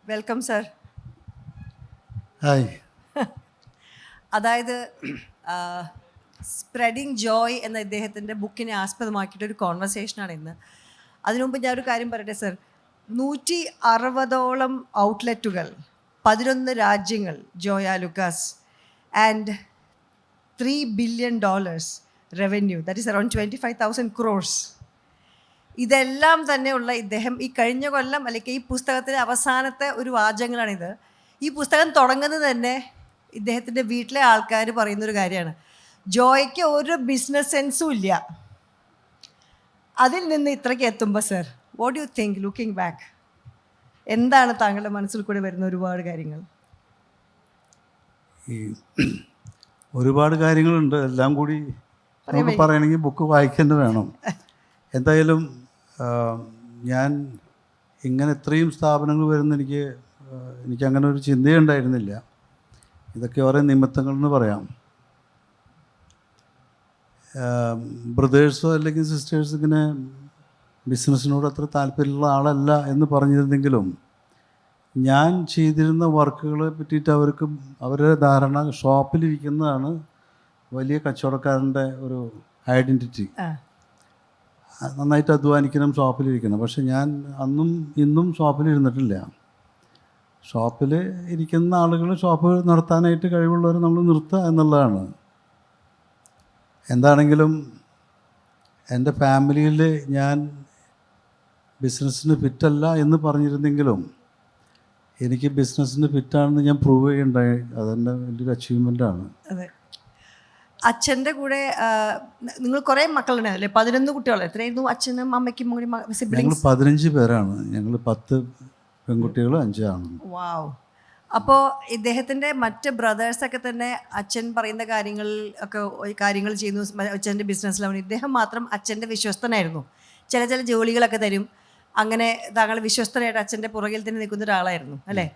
Welcome sir. Hi. അതായത് spreading Joy എന്ന ഇദ്ദേഹത്തിൻ്റെ ബുക്കിനെ ആസ്പദമാക്കിയിട്ടൊരു കോൺവെർസേഷനാണ് ഇന്ന്. അതിനു മുമ്പ് ഞാനൊരു കാര്യം പറയട്ടെ സർ. 160ഓളം ഔട്ട്ലെറ്റുകൾ, 11 രാജ്യങ്ങൾ, Joyalukkas, and $3 billion revenue, that is around 25,000 crores. ഇതെല്ലാം തന്നെയുള്ള ഇദ്ദേഹം ഈ കഴിഞ്ഞ കൊല്ലം അല്ലെങ്കിൽ ഈ പുസ്തകത്തിലെ അവസാനത്തെ ഒരു വാചകങ്ങളാണിത്. ഈ പുസ്തകം തുടങ്ങുന്നത് തന്നെ ഇദ്ദേഹത്തിൻ്റെ വീട്ടിലെ ആൾക്കാർ പറയുന്നൊരു കാര്യമാണ്. ജോയ്ക്ക് ഒരു ബിസിനസ് സെൻസും ഇല്ല. അതിൽ നിന്ന് ഇത്രയ്ക്ക് എത്തുമ്പോൾ sir, what you think looking back? എന്താണ് താങ്കളുടെ മനസ്സിൽ കൂടെ വരുന്ന ഒരുപാട് കാര്യങ്ങൾ? ഈ ഒരുപാട് കാര്യങ്ങളുണ്ട്. എല്ലാം കൂടി നമുക്ക് പറയണമെങ്കിൽ ബുക്ക് വായിക്കേണ്ടി വേണം. എന്തായാലും ഞാൻ ഇങ്ങനെ ഇത്രയും സ്ഥാപനങ്ങൾ വരുന്ന എനിക്കങ്ങനെ ഒരു ചിന്തയുണ്ടായിരുന്നില്ല. ഇതൊക്കെ ഓരോ നിമിത്തങ്ങളെന്ന് പറയാം. ബ്രദേഴ്സോ അല്ലെങ്കിൽ സിസ്റ്റേഴ്സ് ഇങ്ങനെ ബിസിനസ്സിനോട് അത്ര താല്പര്യമുള്ള ആളല്ല എന്ന് പറഞ്ഞിരുന്നെങ്കിലും ഞാൻ ചെയ്തിരുന്ന വർക്കുകളെ പറ്റിയിട്ട് അവരുടെ ധാരണ ഷോപ്പിലിരിക്കുന്നതാണ് വലിയ കച്ചവടക്കാരൻ്റെ ഒരു ഐഡൻറ്റിറ്റി. നന്നായിട്ട് അധ്വാനിക്കണം, ഷോപ്പിലിരിക്കണം. പക്ഷെ ഞാൻ അന്നും ഇന്നും ഷോപ്പിലിരുന്നിട്ടില്ല. ഷോപ്പിൽ ഇരിക്കുന്ന ആളുകൾ ഷോപ്പ് നടത്താനായിട്ട് കഴിവുള്ളവർ നമ്മൾ നിർത്തുക എന്നുള്ളതാണ്. എന്താണെങ്കിലും എൻ്റെ ഫാമിലിയിൽ ഞാൻ ബിസിനസ്സിന് ഫിറ്റല്ല എന്ന് പറഞ്ഞിരുന്നെങ്കിലും എനിക്ക് ബിസിനസ്സിന് ഫിറ്റാണെന്ന് ഞാൻ പ്രൂവ് ചെയ്യണ്ടായി. അതെൻ്റെ വലിയൊരു അച്ചീവ്മെൻ്റാണ്. അതെ. അച്ഛൻ്റെ കൂടെ നിങ്ങൾ കുറേ മക്കളുണ്ടാവില്ലേ? 11 കുട്ടികൾ. എത്രയായിരുന്നു അച്ഛനും അമ്മയ്ക്കും കൂടി ഞങ്ങൾ 15 പേരാണ്. ഞങ്ങൾ 10 പെൺകുട്ടികളും 5 ആണും. വാവ്. അപ്പോൾ ഇദ്ദേഹത്തിൻ്റെ മറ്റ് ബ്രദേഴ്സൊക്കെ തന്നെ അച്ഛൻ പറയുന്ന കാര്യങ്ങൾ ചെയ്യുന്നു. അച്ഛൻ്റെ ബിസിനസ്സിലാണ്. ഇദ്ദേഹം മാത്രം അച്ഛൻ്റെ വിശ്വസ്തനായിരുന്നു. ചില ജോലികളൊക്കെ തരും. അങ്ങനെ താങ്കൾ വിശ്വസ്തനായിട്ട് അച്ഛൻ്റെ പുറകിൽ തന്നെ നിൽക്കുന്ന ഒരാളായിരുന്നു അല്ലേ?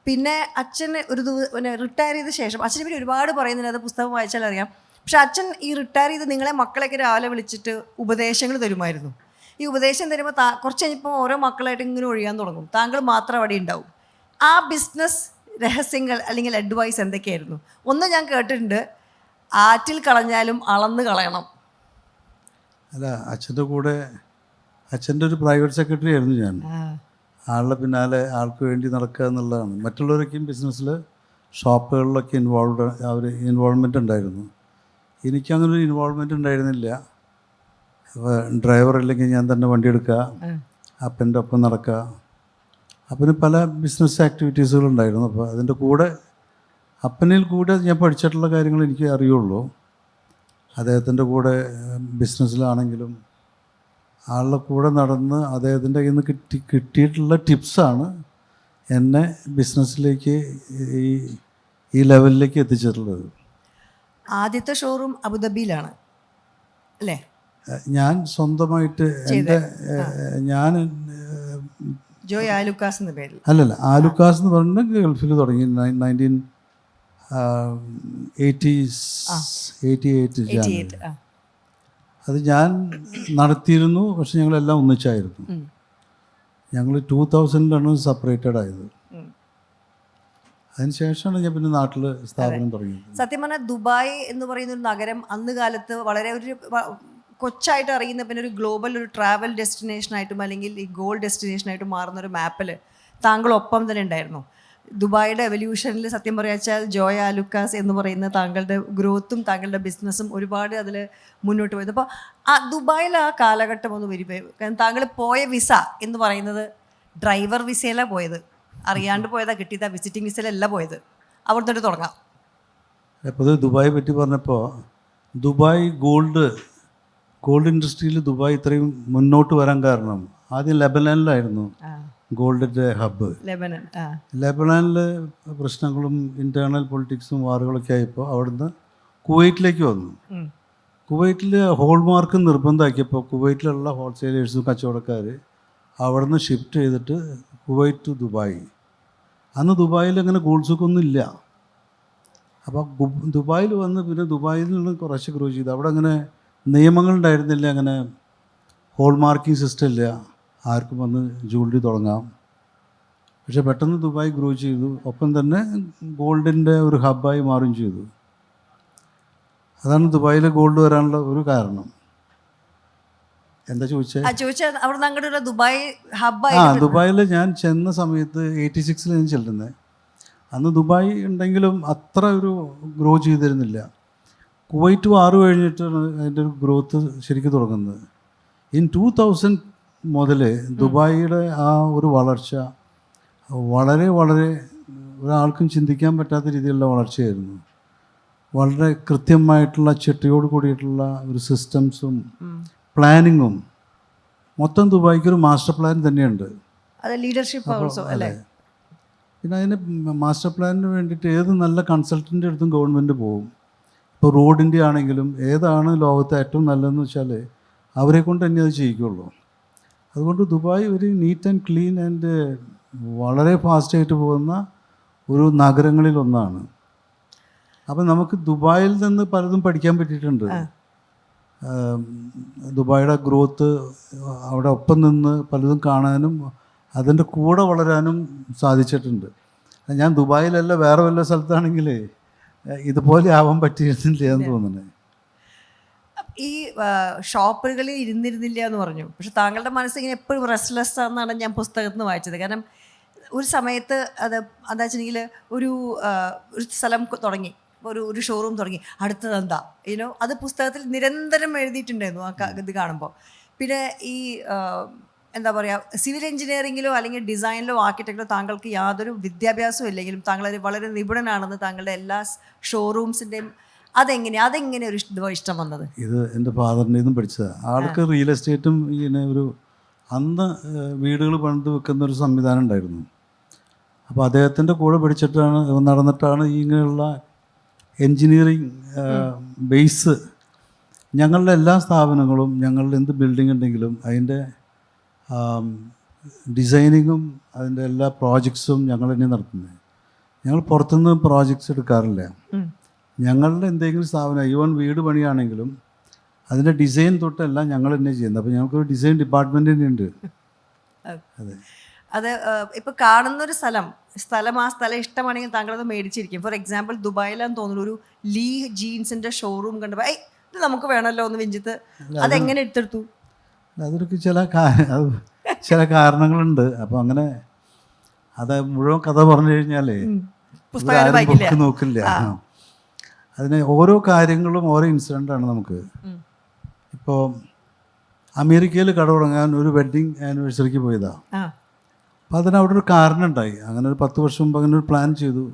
പിന്നെ അച്ഛൻ റിട്ടയർ ചെയ്ത ശേഷം അച്ഛനെ പറ്റി ഒരുപാട് പറയുന്നുണ്ട്. അത് പുസ്തകം വായിച്ചാൽ അറിയാം. പക്ഷെ അച്ഛൻ ഈ റിട്ടയർ ചെയ്ത് നിങ്ങളെ മക്കളെയൊക്കെ രാവിലെ വിളിച്ചിട്ട് ഉപദേശങ്ങൾ തരുമായിരുന്നു. ഈ ഉപദേശം തരുമ്പോൾ കുറച്ച് കഴിഞ്ഞപ്പോൾ ഓരോ മക്കളായിട്ട് ഇങ്ങനെ ഒഴിയാൻ തുടങ്ങും. താങ്കൾ മാത്രം അവിടെ ഉണ്ടാവും. ആ ബിസിനസ് രഹസ്യങ്ങൾ അല്ലെങ്കിൽ അഡ്വൈസ് എന്തൊക്കെയായിരുന്നു? ഒന്ന് ഞാൻ കേട്ടിട്ടുണ്ട്, ആറ്റിൽ കളഞ്ഞാലും അളന്ന് കളയണം. അല്ല, അച്ഛൻ്റെ കൂടെ അച്ഛൻ്റെ ഒരു പ്രൈവറ്റ് സെക്രട്ടറി ആയിരുന്നു ഞാൻ. ആളുടെ പിന്നാലെ ആൾക്ക് വേണ്ടി നടക്കുക എന്നുള്ളതാണ്. മറ്റുള്ളവരൊക്കെയും ബിസിനസ്സിൽ ഷോപ്പുകളിലൊക്കെ ഇൻവോൾവ്മെൻ്റ് ഉണ്ടായിരുന്നു. എനിക്കങ്ങനെ ഒരു ഇൻവോൾവ്മെൻ്റ് ഉണ്ടായിരുന്നില്ല. ഡ്രൈവർ അല്ലെങ്കിൽ ഞാൻ തന്നെ വണ്ടി എടുക്കുക, അപ്പൻ്റെ ഒപ്പം നടക്കുക. അപ്പന് പല ബിസിനസ് ആക്ടിവിറ്റീസുകളുണ്ടായിരുന്നു. അപ്പോൾ അതിൻ്റെ കൂടെ അപ്പനിൽ കൂടെ ഞാൻ പഠിച്ചിട്ടുള്ള കാര്യങ്ങൾ എനിക്ക് അറിയുള്ളൂ. അദ്ദേഹത്തിൻ്റെ കൂടെ ബിസിനസ്സിലാണെങ്കിലും ആളുടെ കൂടെ നടന്ന് അദ്ദേഹത്തിൻ്റെ കയ്യിൽ നിന്ന് കിട്ടിയിട്ടുള്ള ടിപ്സാണ് എന്നെ ബിസിനസ്സിലേക്ക് ഈ ലെവലിലേക്ക് എത്തിച്ചിട്ടുള്ളത്. ആദ്യത്തെ ഷോറൂം അബുദാബിയിലാണ് അല്ലേ? ഞാൻ സ്വന്തമായിട്ട് ഞാൻ ജോയ് ആലുക്കാസ് എന്ന പേരിൽ അല്ലല്ല, ആലുക്കാസ് എന്ന് പറഞ്ഞാൽ ഗൾഫിൽ തുടങ്ങി 1988. അത് ഞാൻ നടത്തിയിരുന്നു. പക്ഷെ ഞങ്ങളെല്ലാം ഒന്നിച്ചായിരുന്നു. ഞങ്ങൾ 2000 സെപ്പറേറ്റഡ് ആയത്. അതിനുശേഷമാണ് ഞാൻ പിന്നെ നാട്ടിൽ സ്ഥാപനം തുടങ്ങിയത്. സത്യം പറഞ്ഞാൽ ദുബായ് എന്ന് പറയുന്ന ഒരു നഗരം അന്ന് കാലത്ത് വളരെ ഒരു കൊച്ചായിട്ട് അറിയുന്ന, പിന്നെ ഒരു ഗ്ലോബൽ ഒരു ട്രാവൽ ഡെസ്റ്റിനേഷനായിട്ടും അല്ലെങ്കിൽ ഈ ഗോൾഡ് ഡെസ്റ്റിനേഷനായിട്ടും മാറുന്ന ഒരു മാപ്പിൽ താങ്കളൊപ്പം തന്നെ ഉണ്ടായിരുന്നു. ദുബായിയുടെ എവല്യൂഷനിൽ സത്യം പറയാച്ചാൽ ജോയ് ആലുക്കാസ് എന്ന് പറയുന്ന താങ്കളുടെ ഗ്രോത്തും താങ്കളുടെ ബിസിനസ്സും ഒരുപാട് അതിൽ മുന്നോട്ട് പോയത്. അപ്പോൾ ആ ദുബായിൽ ആ കാലഘട്ടം ഒന്ന് വരികയും, കാരണം താങ്കൾ പോയ വിസ എന്ന് പറയുന്നത് ഡ്രൈവർ വിസയിലാണ് പോയത്, അറിയാണ്ട് പോയതാണ് കിട്ടിയത്. ആ വിസിറ്റിംഗ് വിസയിലല്ല പോയത്. അവിടെ തൊട്ട് തുടങ്ങാം. അപ്പോൾ ദുബായി പറ്റി പറഞ്ഞപ്പോൾ, ദുബായ് ഗോൾഡ് ഇൻഡസ്ട്രിയിൽ ദുബായ് ഇത്രയും മുന്നോട്ട് വരാൻ കാരണം ആദ്യം ലെബനാനിലായിരുന്നു ഗോൾഡിൻ്റെ ഹബ്ബ്. ലെബനാനിൽ പ്രശ്നങ്ങളും ഇൻറ്റേർണൽ പൊളിറ്റിക്സും വാറുകളൊക്കെ ആയപ്പോൾ അവിടുന്ന് കുവൈറ്റിലേക്ക് വന്നു. കുവൈറ്റിൽ ഹോൾമാർക്ക് നിർബന്ധമാക്കിയപ്പോൾ കുവൈറ്റിലുള്ള ഹോൾസെയിലേഴ്സും കച്ചവടക്കാർ അവിടുന്ന് ഷിഫ്റ്റ് ചെയ്തിട്ട് കുവൈറ്റ് ടു ദുബായ്. അന്ന് ദുബായിൽ അങ്ങനെ ഗോൾഡ് സൂക്കൊന്നും ഇല്ല. അപ്പോൾ ദുബായിൽ വന്ന് പിന്നെ ദുബായിൽ നിന്ന് കുറച്ച് ഗ്രോ ചെയ്തു. അവിടെ അങ്ങനെ നിയമങ്ങളുണ്ടായിരുന്നില്ല, അങ്ങനെ ഹോൾമാർക്കിംഗ് സിസ്റ്റം ഇല്ല. ആർക്കും വന്ന് ജൂവലറി തുടങ്ങാം. പക്ഷെ പെട്ടെന്ന് ദുബായ് ഗ്രോ ചെയ്തു. ഒപ്പം തന്നെ ഗോൾഡിൻ്റെ ഒരു ഹബ്ബായി മാറുകയും ചെയ്തു. അതാണ് ദുബായിൽ ഗോൾഡ് വരാനുള്ള ഒരു കാരണം. എന്താ ചോദിച്ചത്? ചോദിച്ചാൽ അവിടെ നിന്ന് അങ്ങോട്ടുള്ള ദുബായ് ആ, ഹബ്ബായിട്ട് ദുബായിൽ ഞാൻ ചെന്ന സമയത്ത് 86 ഞാൻ ചെല്ലുന്നത്. അന്ന് ദുബായ് ഉണ്ടെങ്കിലും അത്ര ഒരു ഗ്രോ ചെയ്തിരുന്നില്ല. കുവൈറ്റ് വാർ കഴിഞ്ഞിട്ടാണ് അതിൻ്റെ ഒരു ഗ്രോത്ത് ശരിക്കും തുടങ്ങുന്നത്. ഇൻ 2000 മുതൽ ദുബായിയുടെ ആ ഒരു വളർച്ച വളരെ വളരെ ഒരാൾക്കും ചിന്തിക്കാൻ പറ്റാത്ത രീതിയിലുള്ള വളർച്ചയായിരുന്നു. വളരെ കൃത്യമായിട്ടുള്ള ചിട്ടയോട് കൂടിയിട്ടുള്ള ഒരു സിസ്റ്റംസും പ്ലാനിങ്ങും. മൊത്തം ദുബായ്ക്ക് ഒരു മാസ്റ്റർ പ്ലാൻ തന്നെയുണ്ട്. അത് ലീഡർഷിപ്പ് ഓൾസോ അല്ലേ? പിന്നെ അതിന് മാസ്റ്റർ പ്ലാനിന് വേണ്ടിയിട്ട് ഏത് നല്ല കൺസൾട്ടൻ്റെ അടുത്തും ഗവൺമെൻറ് പോകും. ഇപ്പോൾ റോഡിൻ്റെ ആണെങ്കിലും ഏതാണ് ലോകത്തെ ഏറ്റവും നല്ലതെന്ന് വെച്ചാൽ അവരെ കൊണ്ട് തന്നെ അത് ചെയ്യിക്കുള്ളൂ. അതുകൊണ്ട് ദുബായ് ഒരു നീറ്റ് ആൻഡ് ക്ലീൻ ആൻഡ് വളരെ ഫാസ്റ്റായിട്ട് പോകുന്ന ഒരു നഗരങ്ങളിൽ ഒന്നാണ്. അപ്പം നമുക്ക് ദുബായിൽ നിന്ന് പലതും പഠിക്കാൻ പറ്റിയിട്ടുണ്ട്. ദുബായിയുടെ ഗ്രോത്ത് അവിടെ ഒപ്പം നിന്ന് പലതും കാണാനും അതിൻ്റെ കൂടെ വളരാനും സാധിച്ചിട്ടുണ്ട്. ഞാൻ ദുബായിലല്ല വേറെ വല്ല സ്ഥലത്താണെങ്കിൽ ഇതുപോലെ ആവാൻ പറ്റിയിരുന്നില്ല എന്ന് തോന്നുന്നത്. ഈ ഷോപ്പുകളിൽ ഇരുന്നിരുന്നില്ല എന്ന് പറഞ്ഞു. പക്ഷെ താങ്കളുടെ മനസ്സിങ്ങനെ എപ്പോഴും റെസ്റ്റ്ലെസ് ആണെന്നാണ് ഞാൻ പുസ്തകത്തിൽ നിന്ന് വായിച്ചത്. കാരണം ഒരു സമയത്ത് എന്താ വെച്ചിട്ടുണ്ടെങ്കിൽ ഒരു സ്ഥലം തുടങ്ങി, ഒരു ഷോറൂം തുടങ്ങി, അടുത്തത് എന്താ അത് പുസ്തകത്തിൽ നിരന്തരം എഴുതിയിട്ടുണ്ടായിരുന്നു ആ ഇത് കാണുമ്പോൾ. പിന്നെ ഈ എന്താ പറയുക, സിവിൽ എഞ്ചിനീയറിങ്ങിലോ അല്ലെങ്കിൽ ഡിസൈനിലോ ആർക്കിടെക്റ്റിലോ താങ്കൾക്ക് യാതൊരു വിദ്യാഭ്യാസവും ഇല്ലെങ്കിലും താങ്കൾ വളരെ നിപുണനാണെന്ന് താങ്കളുടെ എല്ലാ ഷോറൂംസിൻ്റെയും അതെങ്ങനെ ഒരു ഇഷ്ടം വന്നത്? ഇത് എൻ്റെ ഫാദറിൻ്റെ നിന്നും പഠിച്ചതാണ്. ആൾക്ക് റിയൽ എസ്റ്റേറ്റും ഇങ്ങനെ ഒരു അന്ന് വീടുകൾ പണിത് വെക്കുന്ന ഒരു സംവിധാനം ഉണ്ടായിരുന്നു. അപ്പോൾ അദ്ദേഹത്തിൻ്റെ കൂടെ പഠിച്ചിട്ടാണ് നടന്നിട്ടാണ് ഇങ്ങനെയുള്ള എൻജിനീയറിങ് ബേസ് ഞങ്ങളുടെ എല്ലാ സ്ഥാപനങ്ങളും, ഞങ്ങളുടെ എന്ത് ബിൽഡിംഗ് ഉണ്ടെങ്കിലും അതിൻ്റെ ഡിസൈനിങ്ങും അതിൻ്റെ എല്ലാ പ്രോജക്ട്സും ഞങ്ങൾ തന്നെ നടത്തുന്നത്. ഞങ്ങൾ പുറത്തുനിന്ന് പ്രോജക്ട്സ് എടുക്കാറില്ല. ഞങ്ങളുടെ എന്തെങ്കിലും സ്ഥാപനം, ഈവൻ വീട് പണിയാണെങ്കിലും അതിൻ്റെ ഡിസൈൻ തൊട്ടെല്ലാം ഞങ്ങൾ തന്നെ ചെയ്യുന്നത്. അപ്പോൾ ഞങ്ങൾക്കൊരു ഡിസൈൻ ഡിപ്പാർട്ട്മെൻറ്റ് തന്നെ ഉണ്ട്. അതെ, അത് ഇപ്പോൾ കാണുന്നൊരു സ്ഥലം ആ സ്ഥലം ഇഷ്ടമാണെങ്കിൽ താങ്കളത് മേടിച്ചിരിക്കും. ഫോർ എക്സാമ്പിൾ ദുബായിലാന്ന് തോന്നുന്നു ഒരു ലീ ജീൻസിൻ്റെ ഷോറൂം കണ്ടപ്പോൾ ഇത് നമുക്ക് വേണമല്ലോ എന്ന് വെഞ്ചിട്ട് അതെങ്ങനെ എടുത്തെടുത്തു? അതൊക്കെ ചില കാരണങ്ങളുണ്ട്. അപ്പോൾ അങ്ങനെ അത് മുഴുവൻ കഥ പറഞ്ഞു കഴിഞ്ഞാലേ ബുക്ക് നോക്കില്ല. അതിന് ഓരോ കാര്യങ്ങളും ഓരോ ഇൻസിഡൻ്റാണ് നമുക്ക്. ഇപ്പോൾ അമേരിക്കയിൽ കട തുടങ്ങാൻ ഒരു വെഡ്ഡിങ് ആനിവേഴ്സറിക്ക് പോയതാണ്. അപ്പോൾ അതിന് അവിടെ ഒരു കാരണം ഉണ്ടായി. അങ്ങനെ ഒരു 10 വർഷം മുമ്പ് അങ്ങനെ ഒരു പ്ലാൻ ചെയ്തു.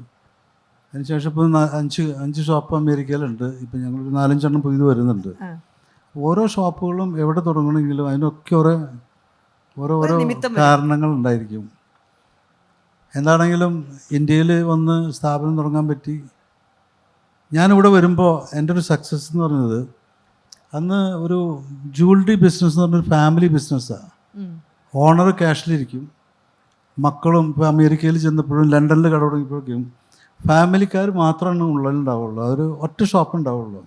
അതിനുശേഷം ഇപ്പോൾ 5 ഷോപ്പ് അമേരിക്കയിലുണ്ട്. ഇപ്പം ഞങ്ങളൊരു 4-5 എണ്ണം പുതിയത് വരുന്നുണ്ട്. ഓരോ ഷോപ്പുകളും എവിടെ തുടങ്ങണമെങ്കിലും അതിനൊക്കെ ഓരോ കാരണങ്ങളുണ്ടായിരിക്കും. എന്താണെങ്കിലും ഇന്ത്യയിൽ വന്ന് സ്ഥാപനം തുടങ്ങാൻ പറ്റി. ഞാനിവിടെ വരുമ്പോൾ എൻ്റെ ഒരു സക്സസ് എന്ന് പറഞ്ഞത്, അന്ന് ഒരു ജ്വല്ലറി ബിസിനസ് എന്ന് പറഞ്ഞൊരു ഫാമിലി ബിസിനസ്സാണ്. ഓണർ ക്യാഷിലിരിക്കും, മക്കളും. ഇപ്പോൾ അമേരിക്കയിൽ ചെന്നപ്പോഴും ലണ്ടനിൽ കട തുടങ്ങിയപ്പോഴേക്കും ഫാമിലിക്കാർ മാത്രമാണ് ഉള്ളിലുണ്ടാവുള്ളൂ. അതൊരു ഒറ്റ ഷോപ്പ് ഉണ്ടാവുള്ളൂ.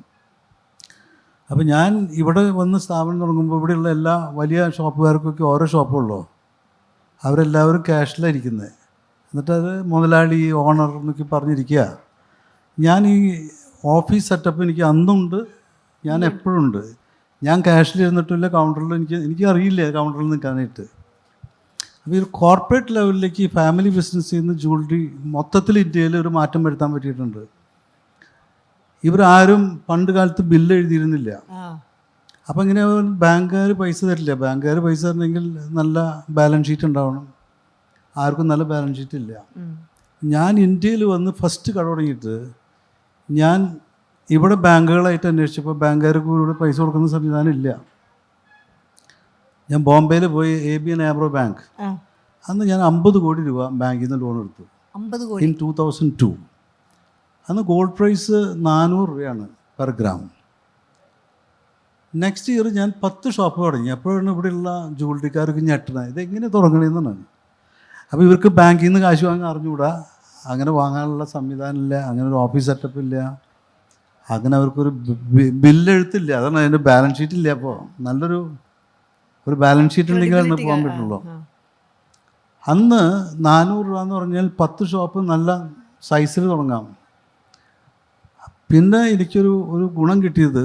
അപ്പോൾ ഞാൻ ഇവിടെ വന്ന് സ്ഥാപനം തുടങ്ങുമ്പോൾ ഇവിടെയുള്ള എല്ലാ വലിയ ഷോപ്പുകാർക്കൊക്കെ ഓരോ ഷോപ്പുള്ളൂ. അവരെല്ലാവരും ക്യാഷിലായിരിക്കുന്നത്. എന്നിട്ടത് മുതലാളി, ഓണർ എന്നൊക്കെ പറഞ്ഞിരിക്കുക. ഞാൻ ഈ ഓഫീസ് സെറ്റപ്പ് എനിക്ക് അന്നുണ്ട്, ഞാൻ എപ്പോഴും ഉണ്ട്. ഞാൻ ക്യാഷിലിരുന്നിട്ടില്ല, കൗണ്ടറിൽ എനിക്ക് അറിയില്ല കൗണ്ടറിൽ നിൽക്കാനായിട്ട്. അപ്പോൾ ഈ കോർപ്പറേറ്റ് ലെവലിലേക്ക് ഈ ഫാമിലി ബിസിനസ്സിൽ നിന്ന് ജ്വല്ലറി മൊത്തത്തിൽ ഇന്ത്യയിൽ ഒരു മാറ്റം വരുത്താൻ പറ്റിയിട്ടുണ്ട്. ഇവരാരും പണ്ട് കാലത്ത് ബില്ല് എഴുതിയിരുന്നില്ല. അപ്പം ഇങ്ങനെ ബാങ്കുകാർ പൈസ തരില്ല. ബാങ്കുകാർ പൈസ തരണമെങ്കിൽ നല്ല ബാലൻസ് ഷീറ്റ് ഉണ്ടാവണം. ആർക്കും നല്ല ബാലൻസ് ഷീറ്റ് ഇല്ല. ഞാൻ ഇന്ത്യയിൽ വന്ന് ഫസ്റ്റ് കട തുടങ്ങിയിട്ട് ഞാൻ ഇവിടെ ബാങ്കുകളായിട്ട് അന്വേഷിച്ചപ്പോൾ ബാങ്കുകാർക്ക് ഇവിടെ പൈസ കൊടുക്കുന്ന സംവിധാനം ഇല്ല. ഞാൻ ബോംബെയിൽ പോയി ABN ആബ്രോ ബാങ്ക്. അന്ന് ഞാൻ 50 കോടി രൂപ ബാങ്കിൽ നിന്ന് ലോൺ എടുത്തു. 50 കോടി ഇൻ 2002. അന്ന് ഗോൾഡ് പ്രൈസ് 400 രൂപയാണ് പെർ ഗ്രാം. നെക്സ്റ്റ് ഇയർ ഞാൻ 10 ഷോപ്പ് തുടങ്ങി. അപ്പോഴാണ് ഇവിടെയുള്ള ജ്വല്ലറിക്കാർക്ക് ഞെട്ടണത്, ഇതെങ്ങനെ തുടങ്ങണമെന്നാണ്. അപ്പോൾ ഇവർക്ക് ബാങ്കിൽ നിന്ന് കാശ് വാങ്ങാൻ അറിഞ്ഞുകൂടാ, അങ്ങനെ വാങ്ങാനുള്ള സംവിധാനമില്ല, അങ്ങനെ ഒരു ഓഫീസ് സെറ്റപ്പ് ഇല്ല, അങ്ങനെ അവർക്കൊരു ബില്ലെഴുത്തില്ല. അതാണ് അതിൻ്റെ ബാലൻസ് ഷീറ്റ് ഇല്ല. അപ്പോൾ നല്ലൊരു ബാലൻസ് ഷീറ്റ് ഉണ്ടെങ്കിൽ അതിന് പോകാൻ പറ്റുള്ളൂ. അന്ന് 400 രൂപ എന്ന് പറഞ്ഞാൽ 10 ഷോപ്പ് നല്ല സൈസിൽ തുടങ്ങാം. പിന്നെ എനിക്കൊരു ഗുണം കിട്ടിയത്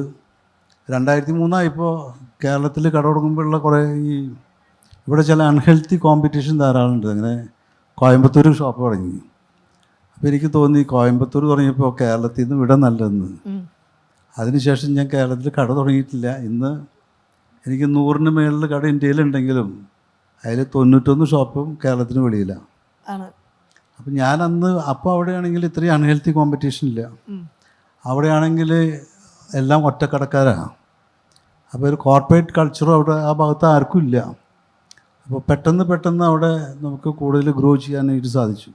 2003 കേരളത്തിൽ കട തുടങ്ങുമ്പോഴുള്ള കുറേ ഇവിടെ ചില അൺഹെൽത്തി കോമ്പറ്റീഷൻ ധാരാളമുണ്ട്. അങ്ങനെ കോയമ്പത്തൂർ ഷോപ്പ് തുടങ്ങി. അപ്പോൾ എനിക്ക് തോന്നി കോയമ്പത്തൂർ തുടങ്ങിയപ്പോൾ കേരളത്തിൽ നിന്ന് ഇവിടെ നല്ലതെന്ന്. അതിനുശേഷം ഞാൻ കേരളത്തിൽ കട തുടങ്ങിയിട്ടില്ല. ഇന്ന് എനിക്ക് 100-ന് മേളിൽ കട ഇന്ത്യയിലുണ്ടെങ്കിലും അതിൽ 91 ഷോപ്പും കേരളത്തിന് വെളിയിലാണ്. അപ്പം ഞാനന്ന് അവിടെയാണെങ്കിൽ ഇത്രയും അൺഹെൽത്തി കോമ്പറ്റീഷൻ ഇല്ല. അവിടെയാണെങ്കിൽ എല്ലാം ഒറ്റക്കടക്കാരാണ്. അപ്പോൾ ഒരു കോർപ്പറേറ്റ് കൾച്ചറും അവിടെ ആ ഭാഗത്ത് ആർക്കും ഇല്ല. അപ്പോൾ പെട്ടെന്ന് അവിടെ നമുക്ക് കൂടുതൽ ഗ്രോ ചെയ്യാനായിട്ട് സാധിച്ചു.